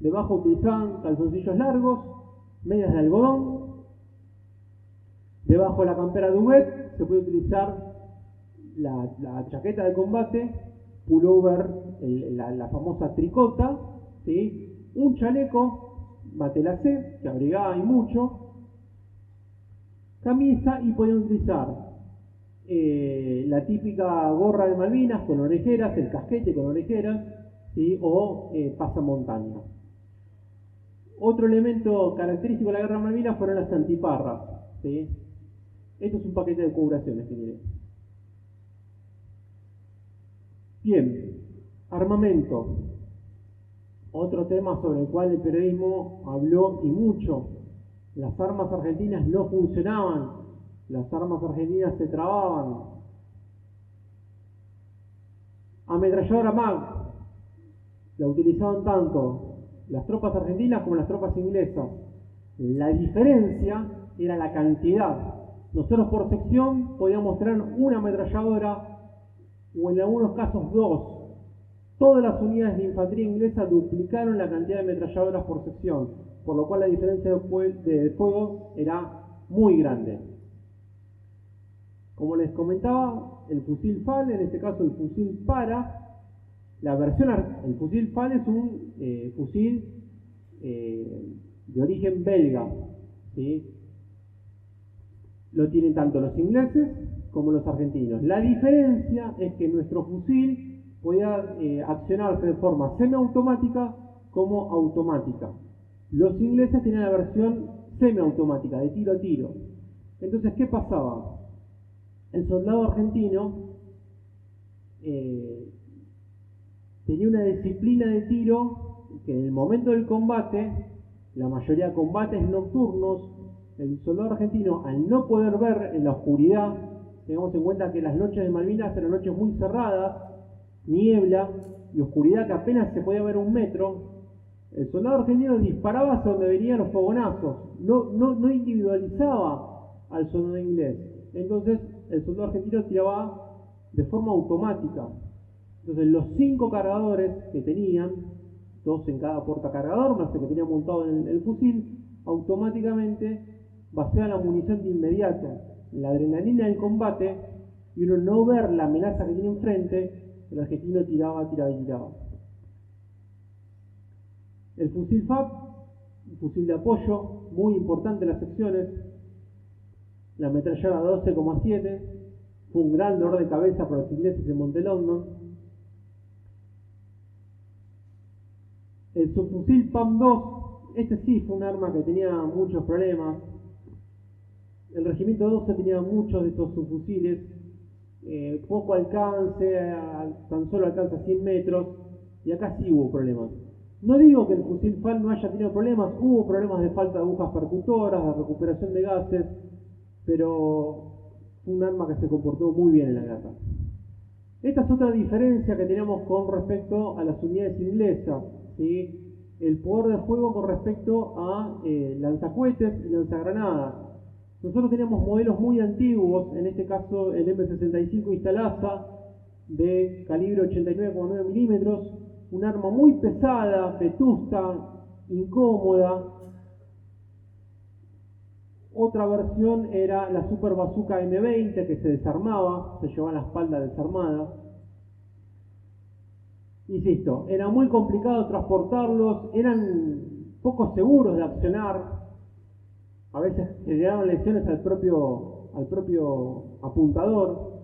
debajo utilizaban calzoncillos largos, medias de algodón. Debajo de la campera Duvet se puede utilizar la chaqueta de combate, pullover, la famosa tricota, ¿sí?, un chaleco batelacé que abrigaba y mucho, camisa, y podían utilizar la típica gorra de Malvinas con orejeras, el casquete con orejeras, ¿sí?, o pasamontaña. Otro elemento característico de la guerra de Malvinas fueron las antiparras, ¿sí? Esto es un paquete de curaciones que tiene. Bien, armamento. Otro tema sobre el cual el periodismo habló y mucho. Las armas argentinas no funcionaban, las armas argentinas se trababan. Ametralladora MAG, la utilizaban tanto las tropas argentinas como las tropas inglesas. La diferencia era la cantidad. Nosotros por sección podíamos tener una ametralladora o en algunos casos dos. Todas las unidades de infantería inglesa duplicaron la cantidad de ametralladoras por sección, por lo cual la diferencia de fuego era muy grande. Como les comentaba, el fusil FAL, en este caso el fusil Para, el fusil FAL es un fusil de origen belga, ¿sí? Lo tienen tanto los ingleses como los argentinos. La diferencia es que nuestro fusil podía accionarse de forma semiautomática como automática. Los ingleses tenían la versión semiautomática, de tiro a tiro. Entonces, ¿qué pasaba? el soldado argentino tenía una disciplina de tiro que en el momento del combate, la mayoría de combates nocturnos, el soldado argentino, al no poder ver en la oscuridad, tengamos en cuenta que las noches de Malvinas eran noches muy cerradas, niebla y oscuridad que apenas se podía ver 1 metro, el soldado argentino disparaba hacia donde venían los fogonazos, no individualizaba al soldado inglés. Entonces el soldado argentino tiraba de forma automática. Entonces los 5 cargadores que tenían, 2 en cada portacargador, más el que tenía montado en el fusil, automáticamente vaciaban la munición de inmediato. La adrenalina del combate y uno no ver la amenaza que tiene enfrente, el argentino tiraba. El fusil FAP, un fusil de apoyo, muy importante en las secciones, la ametralladora 12,7, fue un gran dolor de cabeza para los ingleses en Montelondon. El subfusil PAM-2, este sí fue un arma que tenía muchos problemas. El regimiento 12 tenía muchos de estos subfusiles, poco alcance, tan solo alcanza 100 metros, y acá sí hubo problemas. No digo que el fusil FAL no haya tenido problemas, hubo problemas de falta de agujas percutoras, de recuperación de gases, pero fue un arma que se comportó muy bien en la guerra. Esta es otra diferencia que tenemos con respecto a las unidades inglesas, ¿sí? El poder de fuego con respecto a lanzacohetes y lanzagranadas. Nosotros teníamos modelos muy antiguos, en este caso el M65 Instalaza de calibre 89,9 milímetros, un arma muy pesada, vetusta, incómoda. Otra versión era la Super Bazooka M20 que se desarmaba, se llevaba la espalda desarmada. Insisto, era muy complicado transportarlos, eran poco seguros de accionar, a veces generaban lesiones al propio apuntador.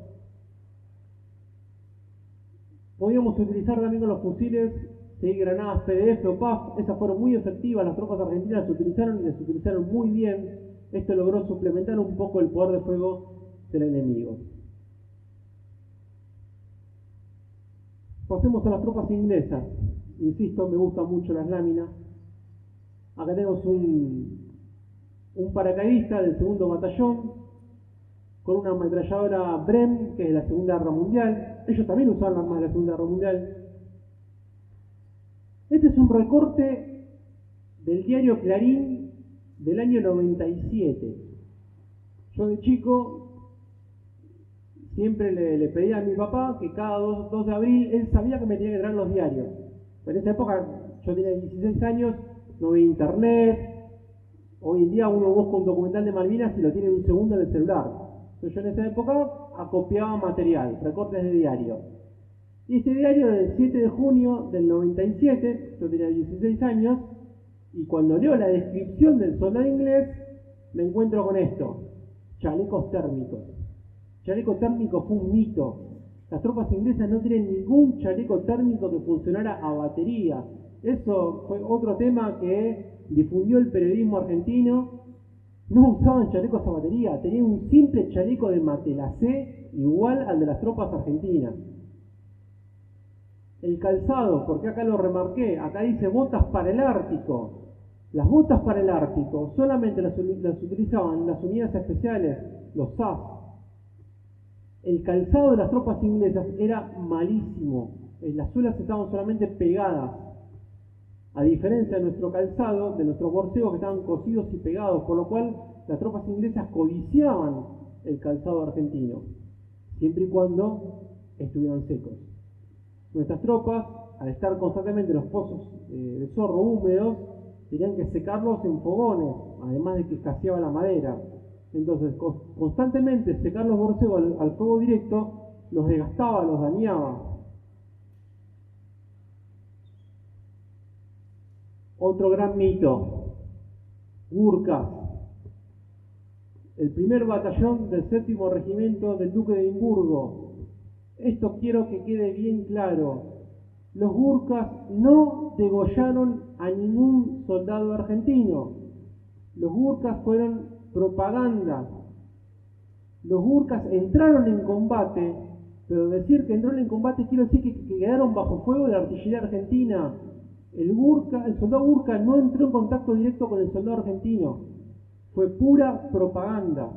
Podíamos utilizar también con los fusiles, ¿sí?, granadas PDF o PAF, esas fueron muy efectivas, las tropas argentinas las utilizaron y las utilizaron muy bien. Esto logró suplementar un poco el poder de fuego del enemigo. Pasemos a las tropas inglesas. Insisto, me gustan mucho las láminas. Acá tenemos un paracaidista del 2º batallón con una ametralladora Brem, que es de la Segunda Guerra Mundial. Ellos también usaban armas de la Segunda Guerra Mundial. Este es un recorte del diario Clarín del año 97. Yo de chico siempre le pedía a mi papá que cada 2 de abril él sabía que me tenía que traer los diarios. En esa época yo tenía 16 años, no había internet. Hoy en día uno busca un documental de Malvinas y lo tiene en un segundo en el celular. Entonces yo en esa época acopiaba material, recortes de diario. Y este diario del 7 de junio del 97, yo tenía 16 años, y cuando leo la descripción del soldado inglés, me encuentro con esto: chalecos térmicos. Chaleco térmico fue un mito. Las tropas inglesas no tienen ningún chaleco térmico que funcionara a batería. Eso fue otro tema que difundió el periodismo argentino. No usaban chalecos a batería, tenían un simple chaleco de Matelacé igual al de las tropas argentinas. El calzado, porque acá lo remarqué, acá dice botas para el Ártico. Las botas para el Ártico solamente las utilizaban las unidades especiales, los SAS. El calzado de las tropas inglesas era malísimo. Las suelas estaban solamente pegadas. A diferencia de nuestro calzado, de nuestros borcegos que estaban cosidos y pegados, por lo cual las tropas inglesas codiciaban el calzado argentino, siempre y cuando estuvieran secos. Nuestras tropas, al estar constantemente en los pozos de zorro húmedos, tenían que secarlos en fogones, además de que escaseaba la madera. Entonces, constantemente secar los borcegos al fuego directo los desgastaba, los dañaba. Otro gran mito: Gurkhas. El primer batallón del 7º regimiento del Duque de Edimburgo. Esto quiero que quede bien claro. Los Gurkhas no degollaron a ningún soldado argentino. Los Gurkhas fueron propaganda. Los Gurkhas entraron en combate, pero decir que entraron en combate quiere decir que quedaron bajo fuego de la artillería argentina. El soldado Gurkha no entró en contacto directo con el soldado argentino. Fue pura propaganda.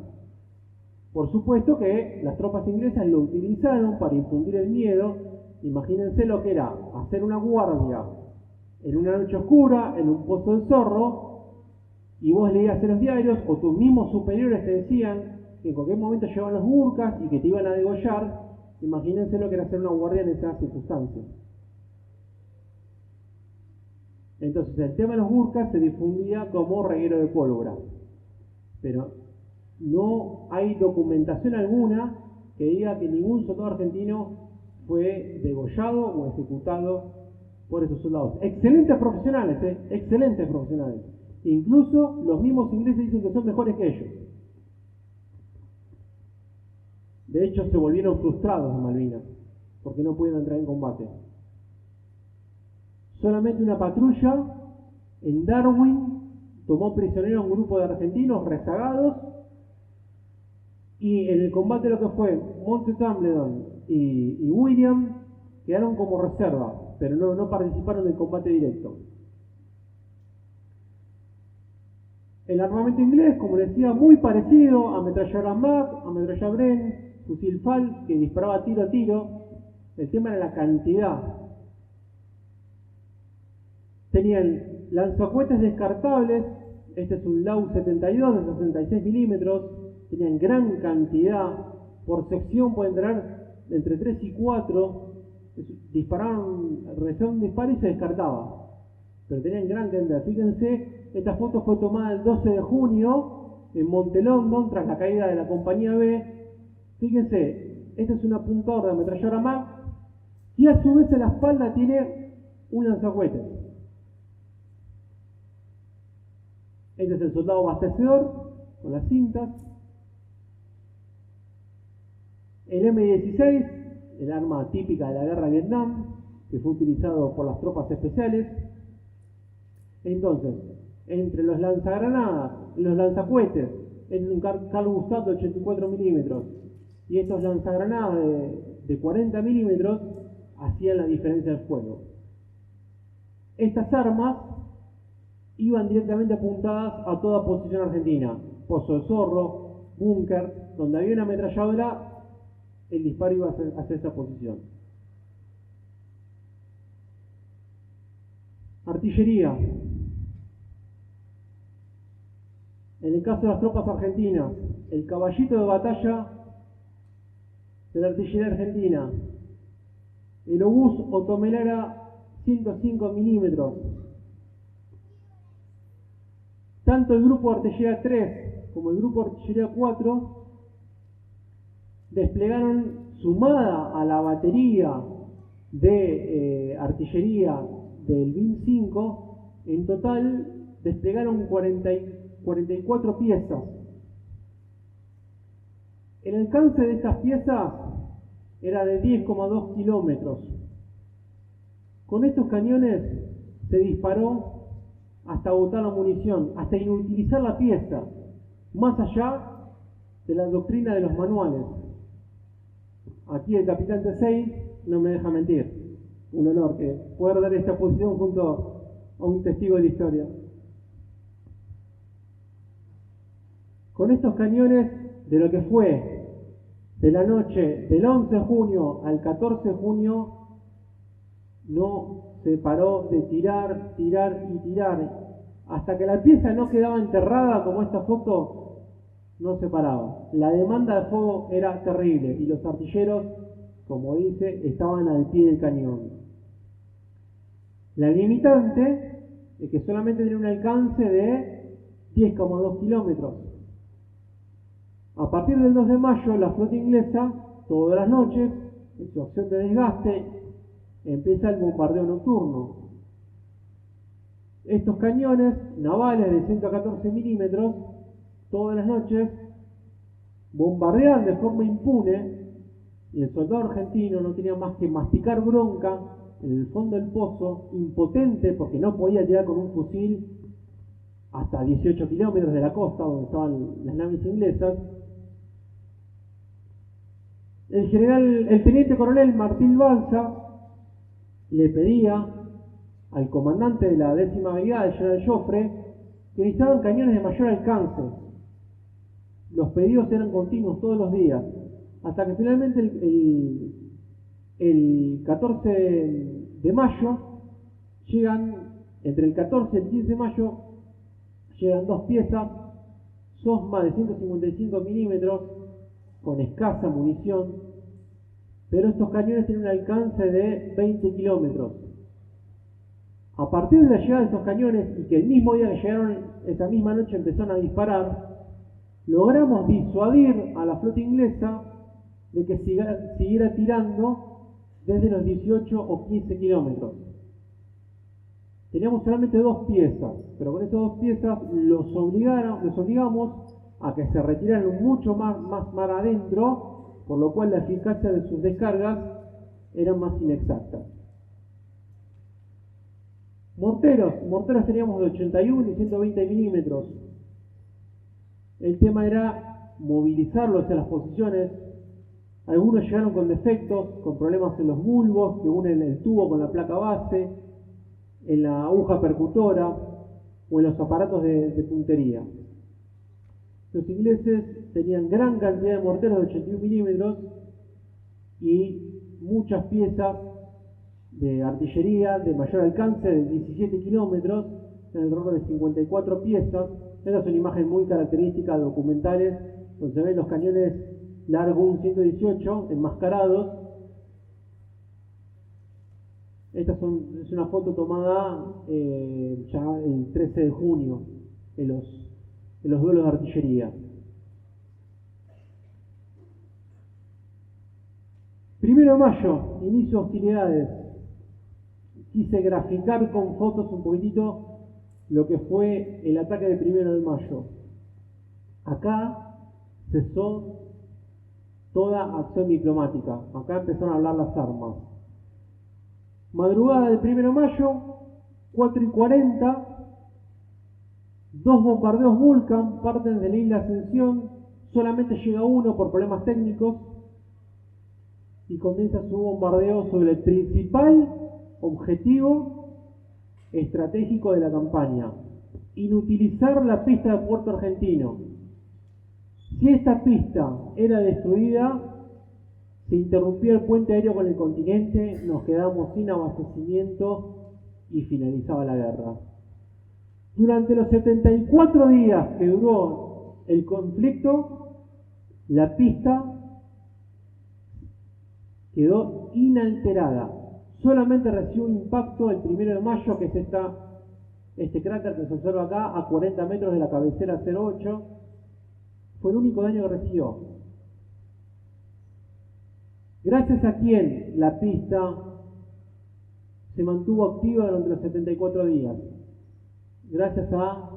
Por supuesto que las tropas inglesas lo utilizaron para infundir el miedo. Imagínense lo que era hacer una guardia en una noche oscura, en un pozo del Zorro, y vos leías en los diarios, o tus mismos superiores te decían que en cualquier momento llegaban los Gurkhas y que te iban a degollar. Imagínense lo que era hacer una guardia en esas circunstancias. Entonces el tema de los Gurkhas se difundía como reguero de pólvora, pero no hay documentación alguna que diga que ningún soldado argentino fue degollado o ejecutado por esos soldados. Excelentes profesionales, excelentes profesionales. Incluso los mismos ingleses dicen que son mejores que ellos. De hecho, se volvieron frustrados en Malvinas porque no pudieron entrar en combate. Solamente una patrulla en Darwin tomó prisionero a un grupo de argentinos rezagados, y en el combate lo que fue Monte Tumbledon y William quedaron como reserva, pero no participaron del combate directo. El armamento inglés, como les decía, muy parecido a ametralladora Mac, ametralladora Bren, fusil FAL que disparaba tiro a tiro. El tema era la cantidad. Tenían lanzacohetes descartables. Este es un Lau 72 de 66 milímetros. Tenían gran cantidad. Por sección pueden tener entre 3 y 4. Disparaban, realizaban un disparo y se descartaba. Pero tenían gran cantidad. Fíjense, esta foto fue tomada el 12 de junio en Monte London, tras la caída de la compañía B. Fíjense, este es un apuntador de ametralladora Mac, y a su vez en la espalda tiene un lanzacohetes. Este es el soldado abastecedor con las cintas. El M16, el arma típica de la guerra de Vietnam, que fue utilizado por las tropas especiales. Entonces, entre los lanzagranadas, los lanzacohetes, es un Carl Gustave de 84 milímetros, y estos lanzagranadas de 40 milímetros hacían la diferencia del fuego. Estas armas iban directamente apuntadas a toda posición argentina: Pozo del Zorro, búnker, donde había una ametralladora, el disparo iba hacia esa posición. Artillería. En el caso de las tropas argentinas, el caballito de batalla de la artillería argentina, el obús o tomelara 105 milímetros. Tanto el grupo de artillería 3 como el grupo de artillería 4 desplegaron, sumada a la batería de artillería del BIM 5, en total desplegaron 44 piezas. El alcance de estas piezas era de 10,2 kilómetros. Con estos cañones se disparó hasta agotar la munición, hasta inutilizar la pieza, más allá de la doctrina de los manuales. Aquí el capitán T6 no me deja mentir. Un honor que poder dar esta posición junto a un testigo de la historia. Con estos cañones, de lo que fue de la noche del 11 de junio al 14 de junio, no se paró de tirar y tirar, hasta que la pieza no quedaba enterrada, como esta foto, no se paraba. La demanda de fuego era terrible y los artilleros, como dice, estaban al pie del cañón. La limitante es que solamente tenía un alcance de 10,2 kilómetros. A partir del 2 de mayo, la flota inglesa, todas las noches, en su acción de desgaste, empieza el bombardeo nocturno. Estos cañones navales de 114 milímetros, todas las noches, bombardeaban de forma impune, y el soldado argentino no tenía más que masticar bronca en el fondo del pozo, impotente porque no podía tirar con un fusil hasta 18 kilómetros de la costa donde estaban las naves inglesas, El teniente coronel Martín Balsa le pedía al comandante de la 10ª brigada, el general Joffre, que necesitaban cañones de mayor alcance. Los pedidos eran continuos todos los días, hasta que finalmente el 14 de mayo entre el 14 y el 15 de mayo, llegan 2 piezas, SOSMA de 155 milímetros, con escasa munición, pero estos cañones tienen un alcance de 20 kilómetros. A partir de la llegada de estos cañones, y que el mismo día que llegaron, esa misma noche empezaron a disparar, logramos disuadir a la flota inglesa de que siguiera tirando desde los 18 o 15 kilómetros. Teníamos solamente 2 piezas, pero con esas 2 piezas los obligamos a que se retiraran mucho más mar adentro, por lo cual la eficacia de sus descargas era más inexacta. Morteros teníamos de 81 y 120 milímetros. El tema era movilizarlos hacia las posiciones. Algunos llegaron con defectos, con problemas en los bulbos que unen el tubo con la placa base, en la aguja percutora o en los aparatos de puntería. Los ingleses tenían gran cantidad de morteros de 81 milímetros y muchas piezas de artillería de mayor alcance de 17 kilómetros, en el rol de 54 piezas. Esta es una imagen muy característica de documentales, donde se ven los cañones Largun 118 enmascarados. Esta es una foto tomada ya el 13 de junio en los duelos de artillería. 1 de mayo, inicio de hostilidades. Quise graficar con fotos un poquitito lo que fue el ataque del 1 de mayo. Acá cesó toda acción diplomática. Acá empezaron a hablar las armas. Madrugada del 1 de mayo, 4:40, 2 bombardeos Vulcan parten de la isla Ascensión, solamente llega uno por problemas técnicos y comienza su bombardeo sobre el principal objetivo estratégico de la campaña: inutilizar la pista de Puerto Argentino. Si esta pista era destruida, se interrumpía el puente aéreo con el continente, nos quedamos sin abastecimiento y finalizaba la guerra. Durante los 74 días que duró el conflicto, la pista quedó inalterada. Solamente recibió un impacto el 1 de mayo, que es este cráter que se observa acá a 40 metros de la cabecera 08. Fue el único daño que recibió. Gracias a quien la pista se mantuvo activa durante los 74 días. Gracias a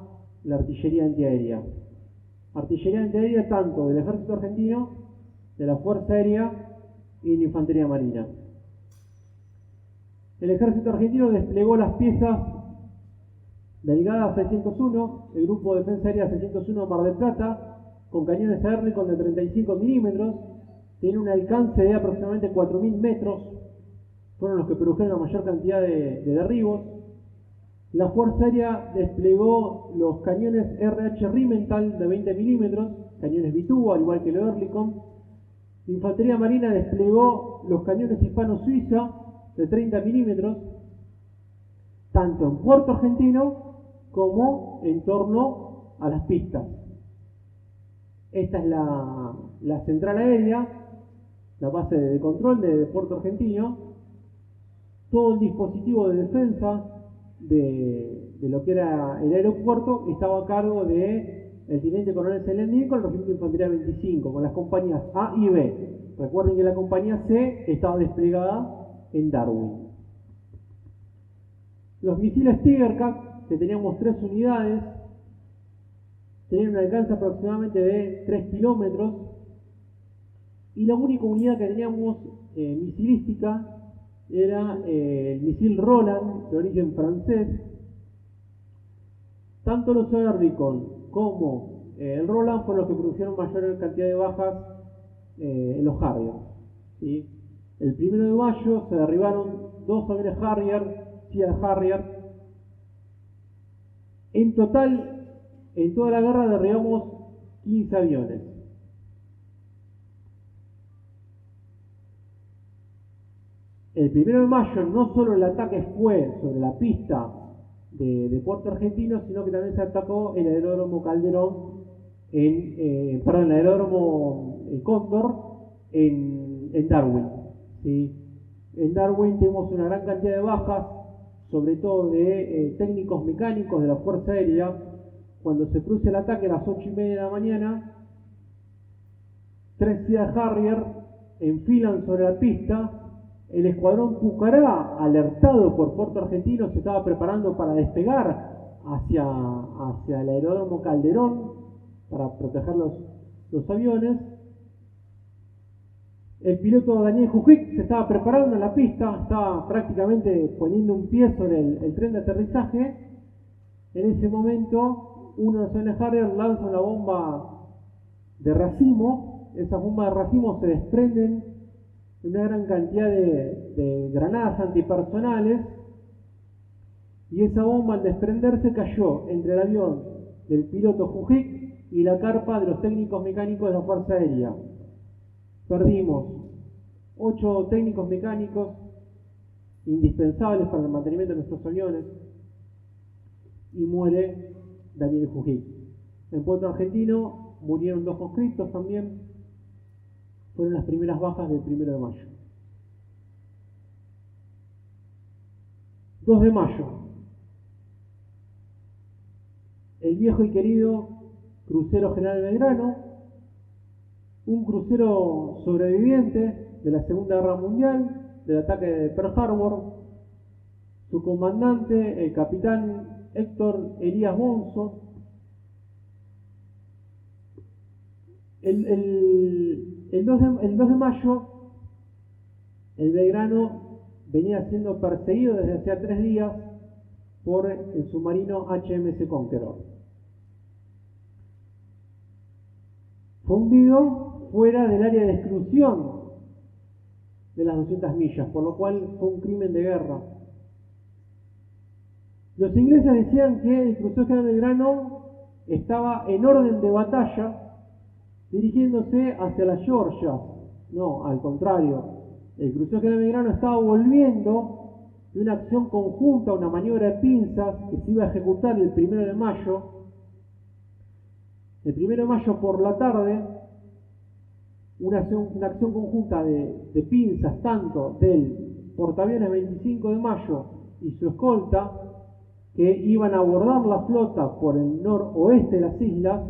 la artillería antiaérea. Artillería antiaérea tanto del ejército argentino, de la Fuerza Aérea y de la Infantería Marina. El ejército argentino desplegó las piezas Delgada 601, el grupo de defensa aérea 601 Mar del Plata, con cañones Airlicon de 35 milímetros, tiene un alcance de aproximadamente 4.000 metros, fueron los que produjeron la mayor cantidad de derribos. La Fuerza Aérea desplegó los cañones RH Rheinmetall de 20 milímetros, cañones Bituba, al igual que el Oerlikon. La Infantería Marina desplegó los cañones Hispano-Suiza de 30 milímetros, tanto en Puerto Argentino como en torno a las pistas. Esta es la central aérea, la base de control de Puerto Argentino. Todo el dispositivo de defensa de lo que era el aeropuerto estaba a cargo de el teniente coronel Selendín con el regimiento de infantería 25, con las compañías A y B. Recuerden que la compañía C estaba desplegada en Darwin. Los misiles Tigercat, que teníamos 3 unidades, tenían un alcance aproximadamente de 3 kilómetros, y la única unidad que teníamos misilística era el misil Roland, de origen francés. Tanto los Oerlikon como el Roland fueron los que produjeron mayor cantidad de bajas en los Harrier. ¿sí? El 1 de mayo se derribaron 2 aviones Harrier, Sea Harrier. En total, en toda la guerra derribamos 15 aviones. El 1 de mayo no solo el ataque fue sobre la pista de Puerto Argentino, sino que también se atacó el aeródromo Calderón, el aeródromo Cóndor en Darwin. ¿Sí? En Darwin tenemos una gran cantidad de bajas, sobre todo de técnicos mecánicos de la Fuerza Aérea. Cuando se produce el ataque a las 8:30 de la mañana, 3 Sea Harrier enfilan sobre la pista. El escuadrón Pucará, alertado por Puerto Argentino, se estaba preparando para despegar hacia el aeródromo Calderón para proteger los aviones. El piloto Daniel Jujic se estaba preparando en la pista, estaba prácticamente poniendo un pie sobre el tren de aterrizaje. En ese momento, uno de los aviones Harrier lanza una bomba de racimo. Esas bombas de racimo se desprenden una gran cantidad de granadas antipersonales, y esa bomba al desprenderse cayó entre el avión del piloto Jujic y la carpa de los técnicos mecánicos de la Fuerza Aérea. Perdimos 8 técnicos mecánicos indispensables para el mantenimiento de nuestros aviones, y muere Daniel Jujic. En Puerto Argentino murieron 2 conscriptos también. Fueron las primeras bajas del 1 de mayo. 2 de mayo. El viejo y querido crucero General Belgrano, un crucero sobreviviente de la Segunda Guerra Mundial, del ataque de Pearl Harbor. Su comandante, el capitán Héctor Elías Bonzo. El 2 de mayo, el Belgrano venía siendo perseguido desde hacía 3 días por el submarino HMS Conqueror. Fue hundido fuera del área de exclusión de las 200 millas, por lo cual fue un crimen de guerra. Los ingleses decían que el crucero General Belgrano estaba en orden de batalla, dirigiéndose hacia la Georgia. No, al contrario, el crucero General Belgrano estaba volviendo de una acción conjunta, una maniobra de pinzas que se iba a ejecutar el 1 de mayo. El 1 de mayo por la tarde, una acción conjunta de pinzas, tanto del portaaviones 25 de mayo y su escolta, que iban a abordar la flota por el noroeste de las islas,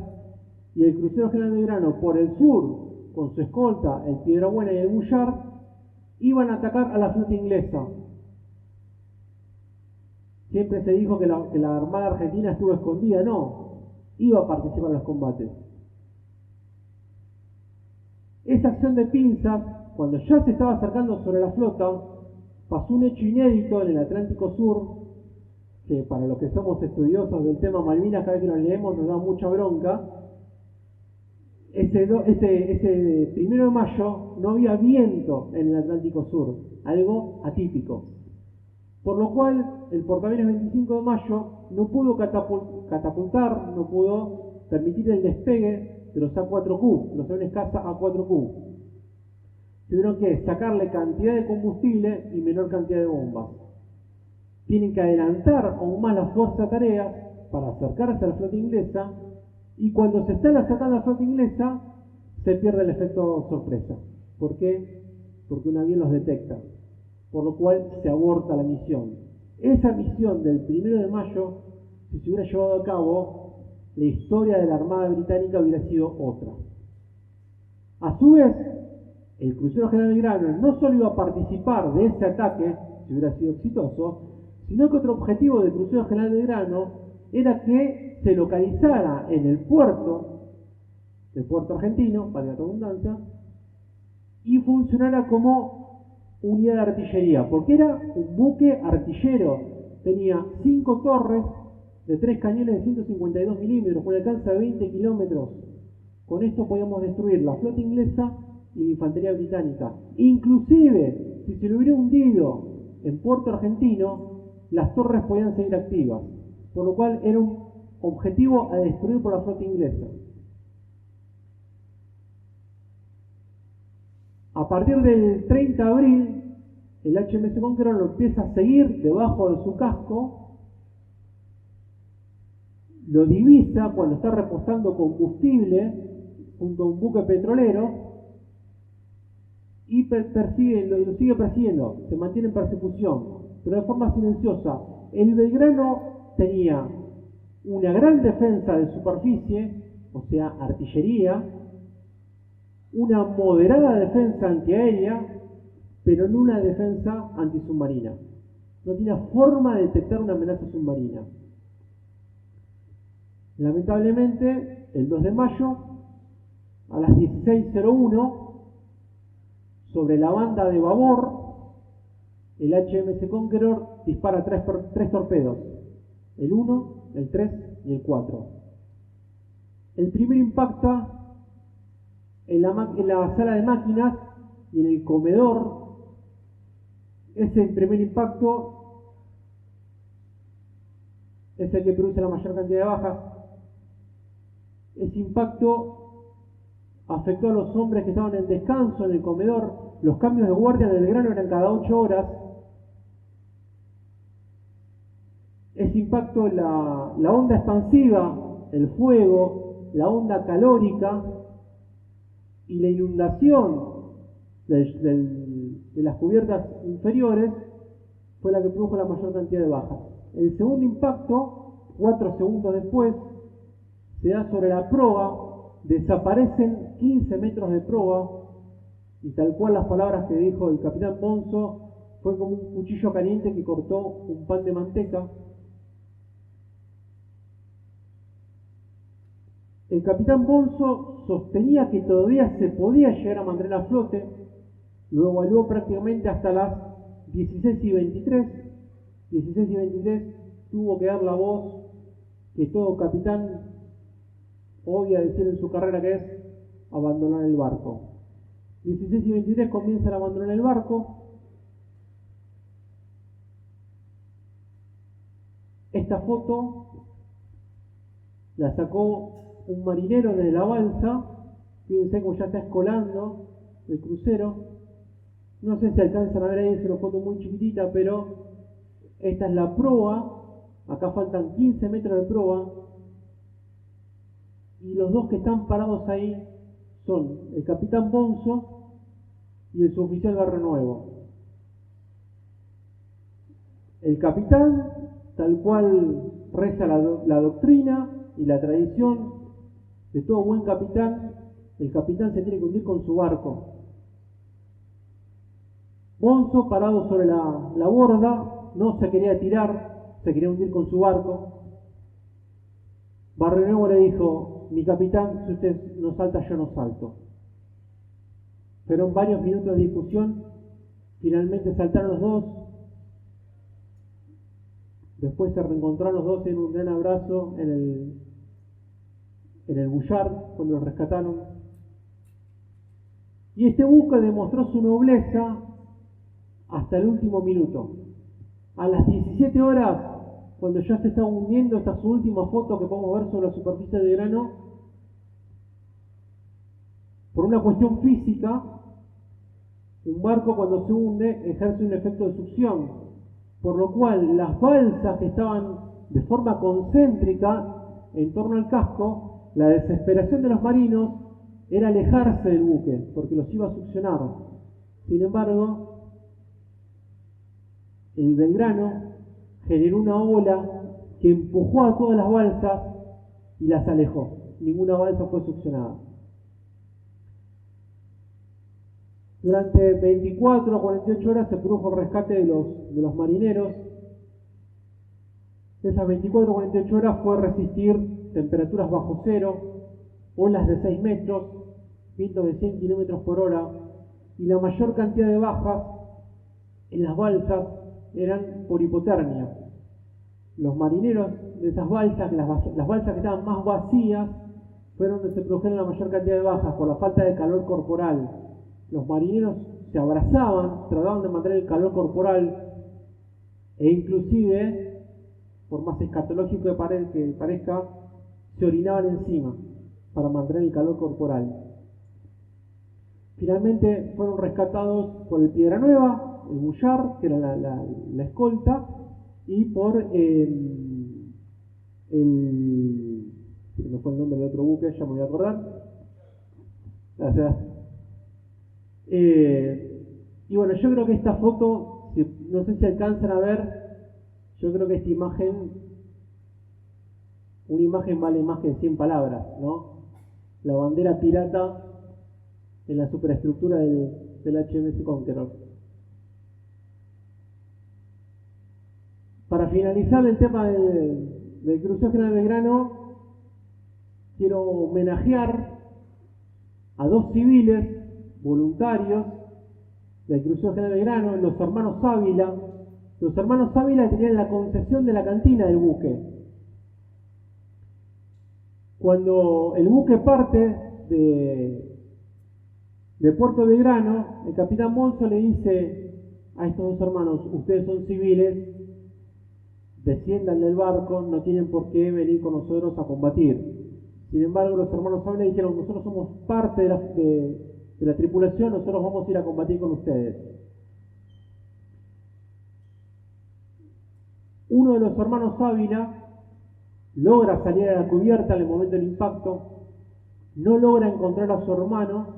y el crucero General Belgrano por el sur, con su escolta, el Piedrabuena y el Bullard, iban a atacar a la flota inglesa. Siempre se dijo que la Armada Argentina estuvo escondida. No, iba a participar en los combates. Esa acción de pinzas, cuando ya se estaba acercando sobre la flota, pasó un hecho inédito en el Atlántico Sur, que para los que somos estudiosos del tema Malvinas, cada vez que lo leemos nos da mucha bronca. Ese 1 de mayo no había viento en el Atlántico Sur, algo atípico. Por lo cual, el portaaviones 25 de mayo no pudo catapultar, no pudo permitir el despegue de los A4Q, los aviones caza A4Q. Tuvieron que sacarle cantidad de combustible y menor cantidad de bombas. Tienen que adelantar aún más la fuerza de tareas para acercarse a la flota inglesa, y cuando se está acercando a la flota inglesa, se pierde el efecto sorpresa. ¿Por qué? Porque un avión los detecta, por lo cual se aborta la misión. Esa misión del 1 de mayo, si se hubiera llevado a cabo, la historia de la Armada Británica hubiera sido otra. A su vez, el crucero General Belgrano no solo iba a participar de ese ataque, si hubiera sido exitoso, sino que otro objetivo del crucero General Belgrano era que se localizara en el puerto del puerto argentino, para la redundancia, y funcionara como unidad de artillería, porque era un buque artillero. Tenía 5 torres de 3 cañones de 152 milímetros, con alcance de 20 kilómetros. Con esto podíamos destruir la flota inglesa y la infantería británica. Inclusive, si se lo hubiera hundido en Puerto Argentino, las torres podían seguir activas, por lo cual era un objetivo a destruir por la flota inglesa. A partir del 30 de abril, el HMS Conqueror lo empieza a seguir debajo de su casco, lo divisa cuando está repostando combustible junto a un buque petrolero y lo sigue persiguiendo, se mantiene en persecución, pero de forma silenciosa. El Belgrano tenía una gran defensa de superficie, o sea, artillería, una moderada defensa antiaérea, pero no una defensa antisubmarina. No tenía forma de detectar una amenaza submarina. Lamentablemente, el 2 de mayo, a las 16:01, sobre la banda de babor, el HMS Conqueror dispara tres torpedos, el 1, el 3 y el 4. El primero impacta en la sala de máquinas y en el comedor. Ese primer impacto es el que produce la mayor cantidad de bajas. Ese impacto afectó a los hombres que estaban en descanso en el comedor. Los cambios de guardia en el Belgrano eran cada 8 horas. Ese impacto, la onda expansiva, el fuego, la onda calórica y la inundación de las cubiertas inferiores fue la que produjo la mayor cantidad de bajas. El segundo impacto, 4 segundos después, se da sobre la proa, desaparecen 15 metros de proa, y tal cual las palabras que dijo el capitán Bonzo, fue como un cuchillo caliente que cortó un pan de manteca. El capitán Bonzo sostenía que todavía se podía llegar a mantener a flote, lo evaluó prácticamente hasta las 16:23. 16:23 tuvo que dar la voz que todo capitán odia decir en su carrera, que es abandonar el barco. 16:23 comienza a abandonar el barco. Esta foto la sacó un marinero desde la balsa. Fíjense cómo ya está escolando el crucero. No sé si alcanzan a ver ahí, es una foto muy chiquitita, pero esta es la proa. Acá faltan 15 metros de proa. Y los dos que están parados ahí son el capitán Bonzo y el suboficial Barrenuevo. El capitán, tal cual reza la doctrina y la tradición de todo buen capitán, el capitán se tiene que hundir con su barco. Bonzo, parado sobre la borda, no se quería tirar, se quería hundir con su barco. Barrenuevo le dijo: mi capitán, si usted no salta, yo no salto. Fueron varios minutos de discusión, finalmente saltaron los dos. Después se reencontraron los dos en un gran abrazo en el Bullard, cuando los rescataron. Y este buque demostró su nobleza hasta el último minuto. A las 17 horas, cuando ya se estaba hundiendo, esta es su última foto que podemos ver sobre la superficie del Belgrano. Por una cuestión física, un barco cuando se hunde ejerce un efecto de succión, por lo cual las balsas que estaban de forma concéntrica en torno al casco, la desesperación de los marinos era alejarse del buque, porque los iba a succionar. Sin embargo, el Belgrano generó una ola que empujó a todas las balsas y las alejó. Ninguna balsa fue succionada. Durante 24 a 48 horas se produjo el rescate de los marineros. Esas 24 a 48 horas fue resistir temperaturas bajo cero, olas de 6 metros, vientos de 100 kilómetros por hora, y la mayor cantidad de bajas en las balsas eran por hipotermia. Los marineros de esas balsas, las balsas que estaban más vacías, fueron donde se produjeron la mayor cantidad de bajas por la falta de calor corporal. los marineros se abrazaban, trataban de mantener el calor corporal e inclusive, por más escatológico que parezca, se orinaban encima para mantener el calor corporal. Finalmente fueron rescatados por el Piedra Nueva, el Bullar, que era la escolta, y por no fue el nombre del otro buque, ya me voy a acordar. Gracias. Y bueno, yo creo que esta foto, no sé si alcanzan a ver, yo creo que esta imagen, una imagen vale más que 100 palabras, ¿no? La bandera pirata en la superestructura del HMS Conqueror. Para finalizar el tema del crucero General Belgrano, quiero homenajear a 2 civiles voluntarios del crucero General Belgrano, los hermanos Ávila. Los hermanos Ávila tenían la concesión de la cantina del buque. Cuando el buque parte de Puerto Belgrano, el capitán Monzo le dice a estos 2 hermanos: ustedes son civiles, desciendan del barco, no tienen por qué venir con nosotros a combatir. Sin embargo, los hermanos Ávila dijeron: nosotros somos parte de la tripulación, nosotros vamos a ir a combatir con ustedes. Uno de los hermanos Ávila logra salir a la cubierta en el momento del impacto, no logra encontrar a su hermano,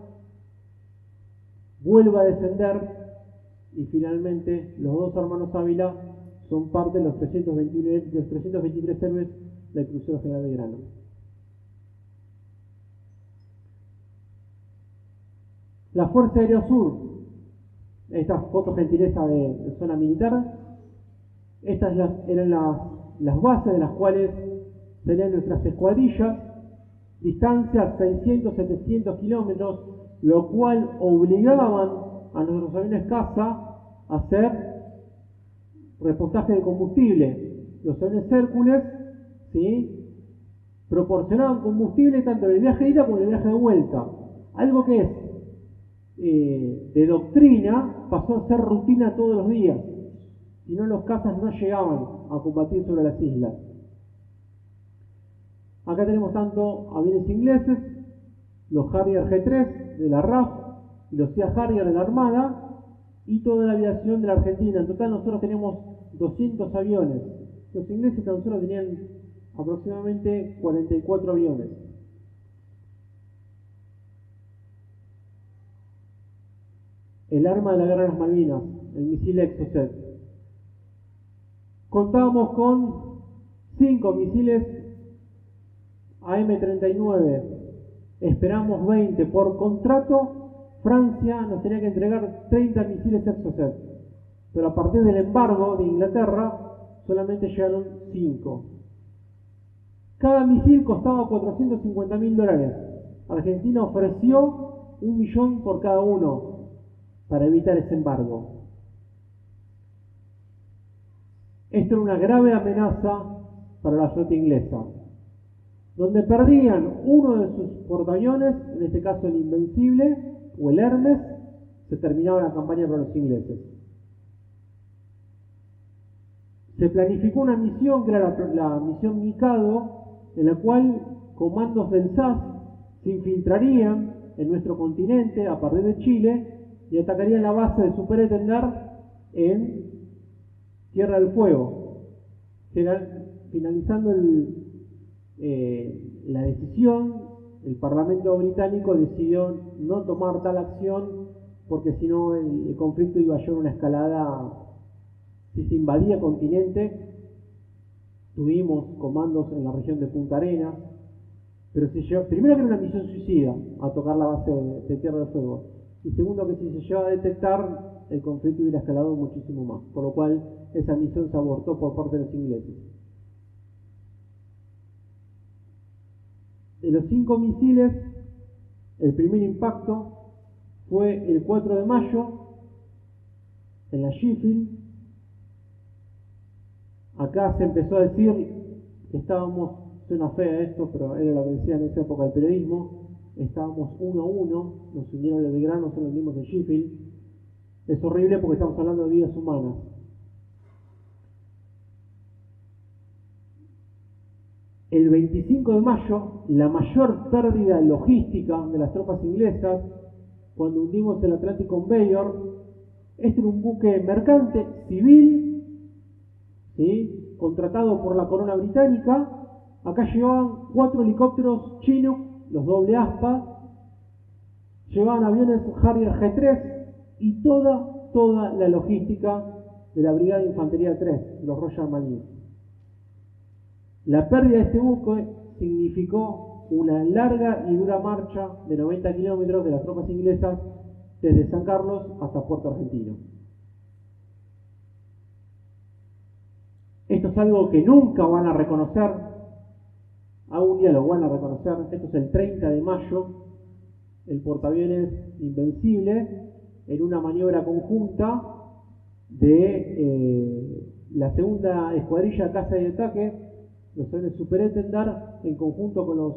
vuelve a descender y finalmente los 2 hermanos Ávila son parte de los 323 héroes del crucero General Belgrano. La Fuerza Aérea Sur, esta foto gentileza de zona militar, estas eran las bases de las cuales salían nuestras escuadrillas, distancias 600, 700 kilómetros, lo cual obligaban a nuestros aviones caza a hacer repostaje de combustible. Los aviones Hércules, ¿sí?, proporcionaban combustible tanto en el viaje de ida como en el viaje de vuelta. Algo que es de doctrina pasó a ser rutina todos los días. Si no, los cazas no llegaban a combatir sobre las islas. Acá tenemos tanto aviones ingleses, los Harrier G3 de la RAF y los Sea Harrier de la Armada, y toda la aviación de la Argentina. En total nosotros tenemos 200 aviones. Los ingleses tan solo tenían aproximadamente 44 aviones. El arma de la guerra de las Malvinas, el misil Exocet. Contábamos con 5 misiles AM-39, esperamos 20. Por contrato, Francia nos tenía que entregar 30 misiles Exocet, pero a partir del embargo de Inglaterra solamente llegaron 5. Cada misil costaba $450.000. Argentina ofreció $1 millón por cada uno para evitar ese embargo. Esto era una grave amenaza para la flota inglesa. Donde perdían uno de sus portaaviones, en este caso el Invencible o el Hermes, se terminaba la campaña para los ingleses. Se planificó una misión, que era la misión Mikado, en la cual comandos del SAS se infiltrarían en nuestro continente a partir de Chile y atacarían la base de Superetendar en Tierra del Fuego. Finalizando la decisión, el Parlamento británico decidió no tomar tal acción porque si no el conflicto iba a llevar una escalada. Si se invadía el continente, tuvimos comandos en la región de Punta Arenas, pero primero que era una misión suicida a tocar la base de Tierra del Fuego, y segundo que si se llegaba a detectar, el conflicto hubiera escalado muchísimo más, por lo cual esa misión se abortó por parte de los ingleses. De los 5 misiles, el primer impacto fue el 4 de mayo en la Sheffield. Acá se empezó a decir que estábamos, suena fea esto, pero era lo que decía en esa época el periodismo, estábamos 1-1, nos unieron el Belgrano, nosotros nos unimos en Sheffield. Es horrible porque estamos hablando de vidas humanas. El 25 de mayo, la mayor pérdida logística de las tropas inglesas, cuando hundimos el Atlantic Conveyor, este era un buque mercante civil, ¿sí?, contratado por la corona británica. Acá llevaban 4 helicópteros Chinook, los doble aspa, llevaban aviones Harrier G3 y toda la logística de la Brigada de Infantería 3, los Royal Marines. La pérdida de este buque significó una larga y dura marcha de 90 kilómetros de las tropas inglesas desde San Carlos hasta Puerto Argentino. Esto es algo que nunca van a reconocer, algún día lo van a reconocer. Esto es el 30 de mayo, el portaaviones Invencible, en una maniobra conjunta de la segunda escuadrilla de caza y ataque, los aviones Superintendent, en conjunto con los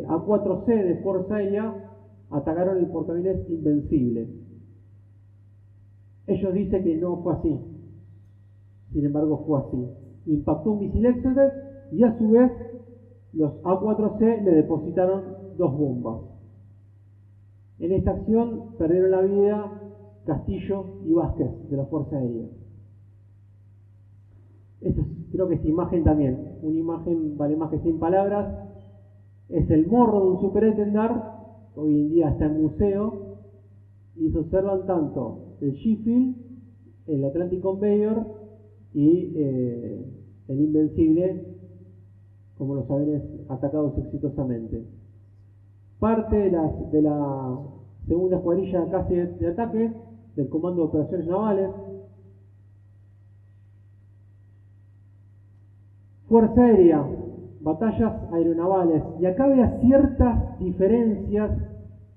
A4C de Fuerza Aérea, atacaron el portaaviones Invencible. Ellos dicen que no fue así, sin embargo fue así. Impactó un misil Exeter y a su vez los A4C le depositaron 2 bombas. En esta acción perdieron la vida Castillo y Vázquez de la Fuerza Aérea. Creo que esta imagen también, una imagen vale más que 100 palabras. Es el morro de un superintendent, hoy en día está en museo, y se observan tanto el Sheffield, el Atlantic Conveyor y el Invencible como los aviones atacados exitosamente. Parte de la segunda escuadrilla de caza y de ataque del Comando de Operaciones Navales. Fuerza Aérea, batallas aeronavales. Y acá había ciertas diferencias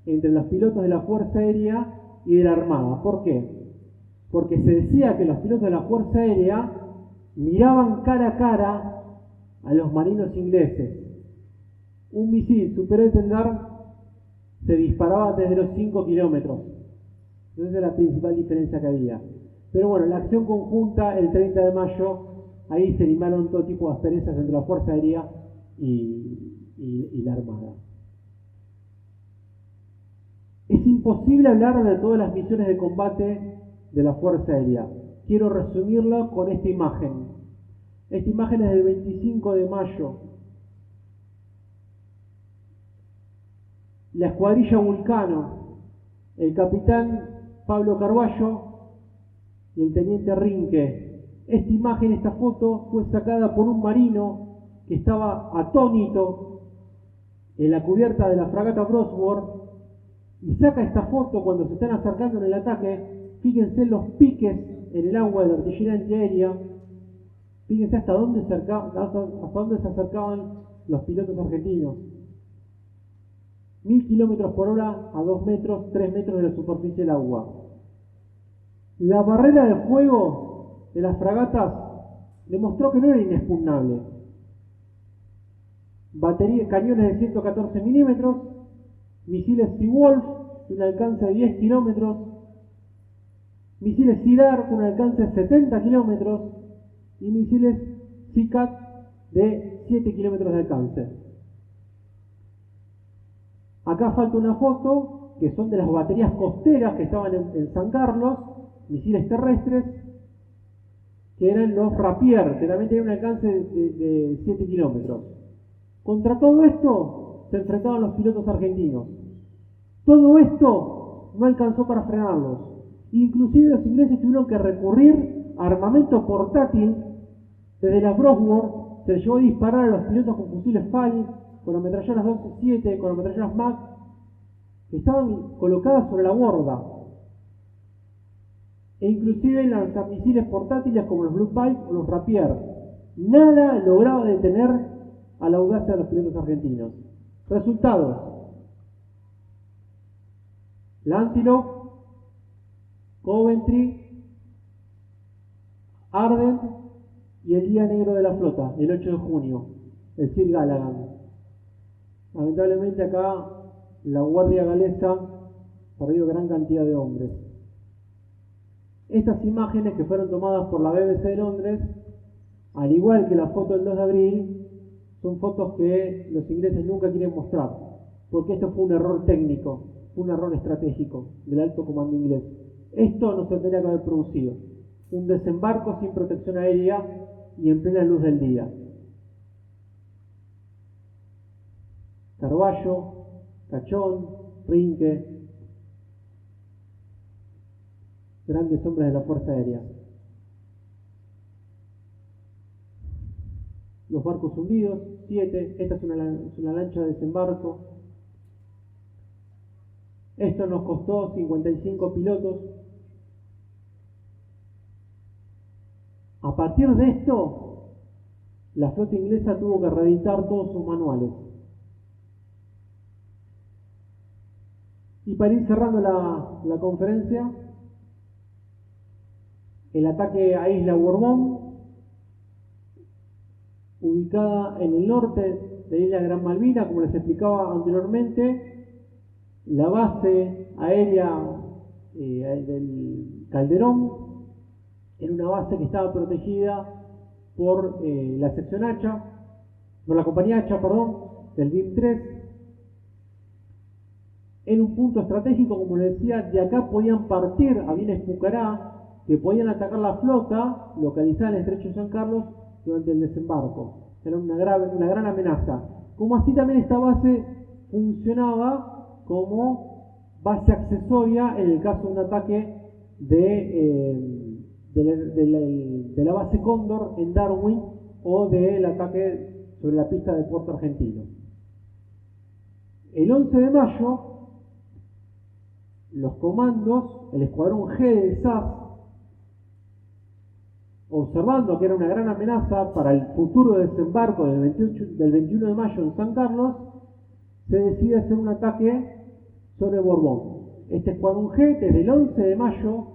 entre los pilotos de la Fuerza Aérea y de la Armada. ¿Por qué? Porque se decía que los pilotos de la Fuerza Aérea miraban cara a cara a los marinos ingleses. Un misil Superintendent se disparaba desde los 5 kilómetros. Esa es la principal diferencia que había. Pero bueno, la acción conjunta el 30 de mayo, ahí se limaron todo tipo de asperezas entre la Fuerza Aérea y la Armada. Es imposible hablar de todas las misiones de combate de la Fuerza Aérea. Quiero resumirlo con esta imagen. Esta imagen es del 25 de mayo. La escuadrilla Vulcano, el capitán Pablo Carballo y el teniente Rinque. Esta imagen, esta foto, fue sacada por un marino que estaba atónito en la cubierta de la fragata Bosworth y saca esta foto cuando se están acercando en el ataque. Fíjense los piques en el agua de la artillería antiaérea. Fíjense hasta dónde se acercaban los pilotos argentinos. 1000 kilómetros por hora a 2 metros, 3 metros de la superficie del agua. La barrera de fuego de las fragatas demostró que no era inexpugnable. Cañones de 114 milímetros, misiles Seawolf de un alcance de 10 kilómetros, misiles Sidar con un alcance de 70 kilómetros y misiles SICAT de 7 kilómetros de alcance. Acá falta una foto que son de las baterías costeras que estaban en San Carlos, misiles terrestres, que eran los Rapier, que también tenían un alcance de 7 kilómetros. Contra todo esto se enfrentaban los pilotos argentinos. Todo esto no alcanzó para frenarlos. Inclusive los ingleses tuvieron que recurrir a armamento portátil. Desde la Bosworth se les llevó a disparar a los pilotos con fusiles FAL, con ametralladoras 12-7, con ametralladoras MAC, que estaban colocadas sobre la borda. E inclusive lanzamisiles portátiles como los Blue Pipe o los Rapier. Nada lograba detener a la audacia de los pilotos argentinos. Resultados: Lancelot, Coventry, Ardent y el Día Negro de la Flota, el 8 de junio, el Sir Galahad. Lamentablemente acá la guardia galesa perdió gran cantidad de hombres. Estas imágenes, que fueron tomadas por la BBC de Londres, al igual que la foto del 2 de abril, son fotos que los ingleses nunca quieren mostrar, porque esto fue un error técnico, un error estratégico del alto comando inglés. Esto no se tendría que haber producido. Un desembarco sin protección aérea y en plena luz del día. Carballo, Cachón, Rinque, grandes hombres de la Fuerza Aérea. Los barcos hundidos, 7. Esta es una lancha de desembarco. Esto nos costó 55 pilotos. A partir de esto, la flota inglesa tuvo que reeditar todos sus manuales. Y para ir cerrando la conferencia, el ataque a Isla Bourbon, ubicada en el norte de Isla Gran Malvina, como les explicaba anteriormente, la base aérea del Calderón era una base que estaba protegida por la sección Hacha, por la compañía Hacha, del BIM 3. Era un punto estratégico, como les decía, de acá podían partir aviones Pucará que podían atacar la flota localizada en el estrecho de San Carlos durante el desembarco. Era una gran amenaza. Como así también esta base funcionaba como base accesoria en el caso de un ataque de la base Cóndor en Darwin o del ataque sobre la pista de Puerto Argentino. El 11 de mayo, los comandos, el escuadrón G del SAS, observando que era una gran amenaza para el futuro desembarco del 21 de mayo en San Carlos, se decide hacer un ataque sobre Borbón. Este escuadrón G, desde el 11 de mayo,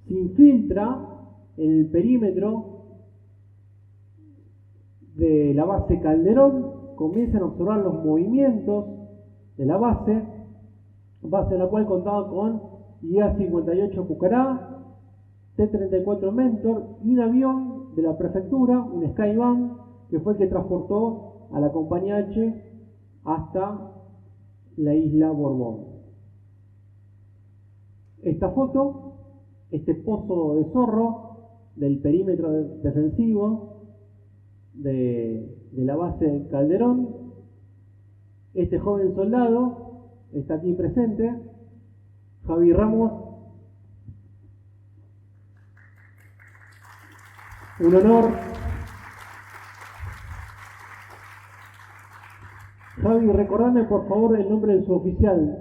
se infiltra en el perímetro de la base Calderón, comienzan a observar los movimientos de la base en la cual contaba con IA-58 Pucará, T-34 Mentor y un avión de la prefectura, un Skyvan, que fue el que transportó a la compañía H hasta la isla Borbón. Esta foto, este pozo de zorro del perímetro defensivo de la base Calderón, este joven soldado está aquí presente, Javi Ramos. Un honor. Javi, recordame por favor el nombre de su oficial.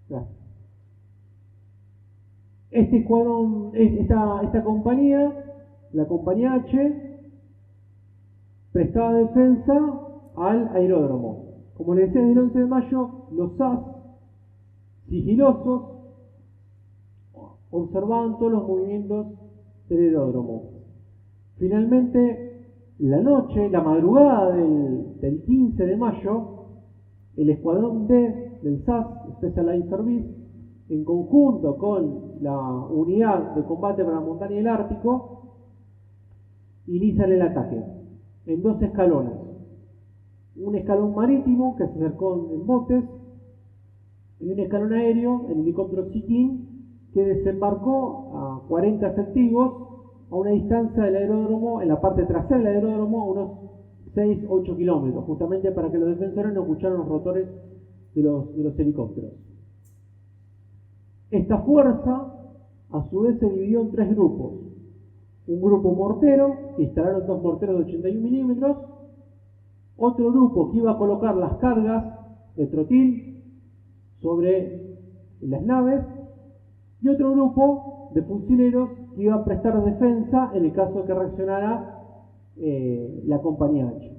Gracias. Este escuadrón, esta compañía, la compañía H, prestaba defensa al aeródromo. Como les decía, desde el 11 de mayo, los SAS, sigilosos, observaban todos los movimientos del aeródromo. Finalmente, la madrugada del 15 de mayo, el escuadrón D del SAS, Special Air Service, en conjunto con la unidad de combate para la montaña y el Ártico, inician el ataque en 2 escalones. Un escalón marítimo que se acercó en botes y un escalón aéreo, el helicóptero Chiquín, que desembarcó a 40 efectivos a una distancia del aeródromo, en la parte trasera del aeródromo, a unos 6-8 kilómetros, justamente para que los defensores no escucharan los rotores de los helicópteros. Esta fuerza, a su vez, se dividió en 3 grupos. Un grupo mortero, que instalaron 2 morteros de 81 milímetros, otro grupo que iba a colocar las cargas de trotil sobre las naves, y otro grupo de fusileros que iba a prestar defensa en el caso de que reaccionara la compañía H.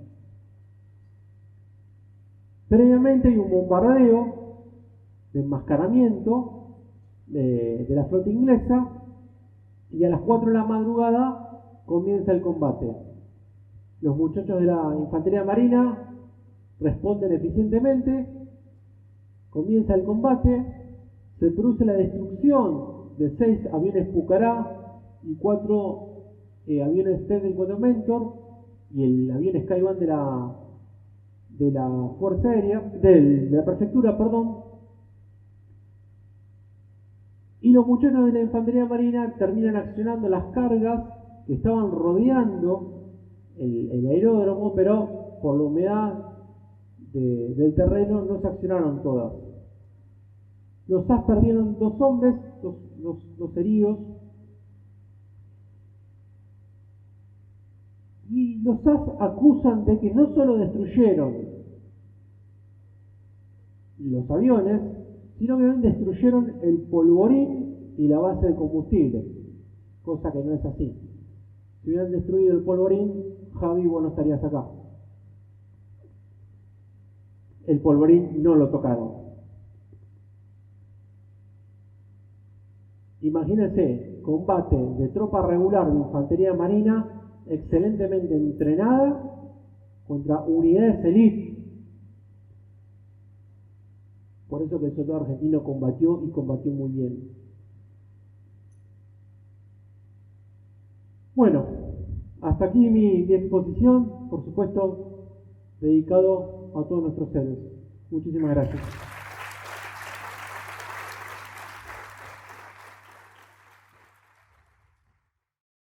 Previamente hay un bombardeo de enmascaramiento de la flota inglesa y a las 4 de la madrugada comienza el combate. Los muchachos de la Infantería Marina responden eficientemente, comienza el combate, se produce la destrucción de 6 aviones Pucará y 4 aviones T-54 Mentor y el avión Skyvan de la Fuerza Aérea, de la Prefectura, perdón. Y los muchachos de la Infantería Marina terminan accionando las cargas que estaban rodeando el aeródromo, pero por la humedad del terreno no se accionaron todas. Los SAS perdieron 2 hombres, dos heridos. Y los SAS acusan de que no solo destruyeron los aviones, sino que también destruyeron el polvorín y la base de combustible, cosa que no es así. Si hubieran destruido el polvorín, Javi, vos no estarías acá. El polvorín no lo tocaron. Imagínense, combate de tropa regular de infantería marina excelentemente entrenada contra unidades elite. Por eso que el soldado argentino combatió y combatió muy bien. Bueno, hasta aquí mi exposición, por supuesto, dedicado a todos nuestros héroes. Muchísimas gracias.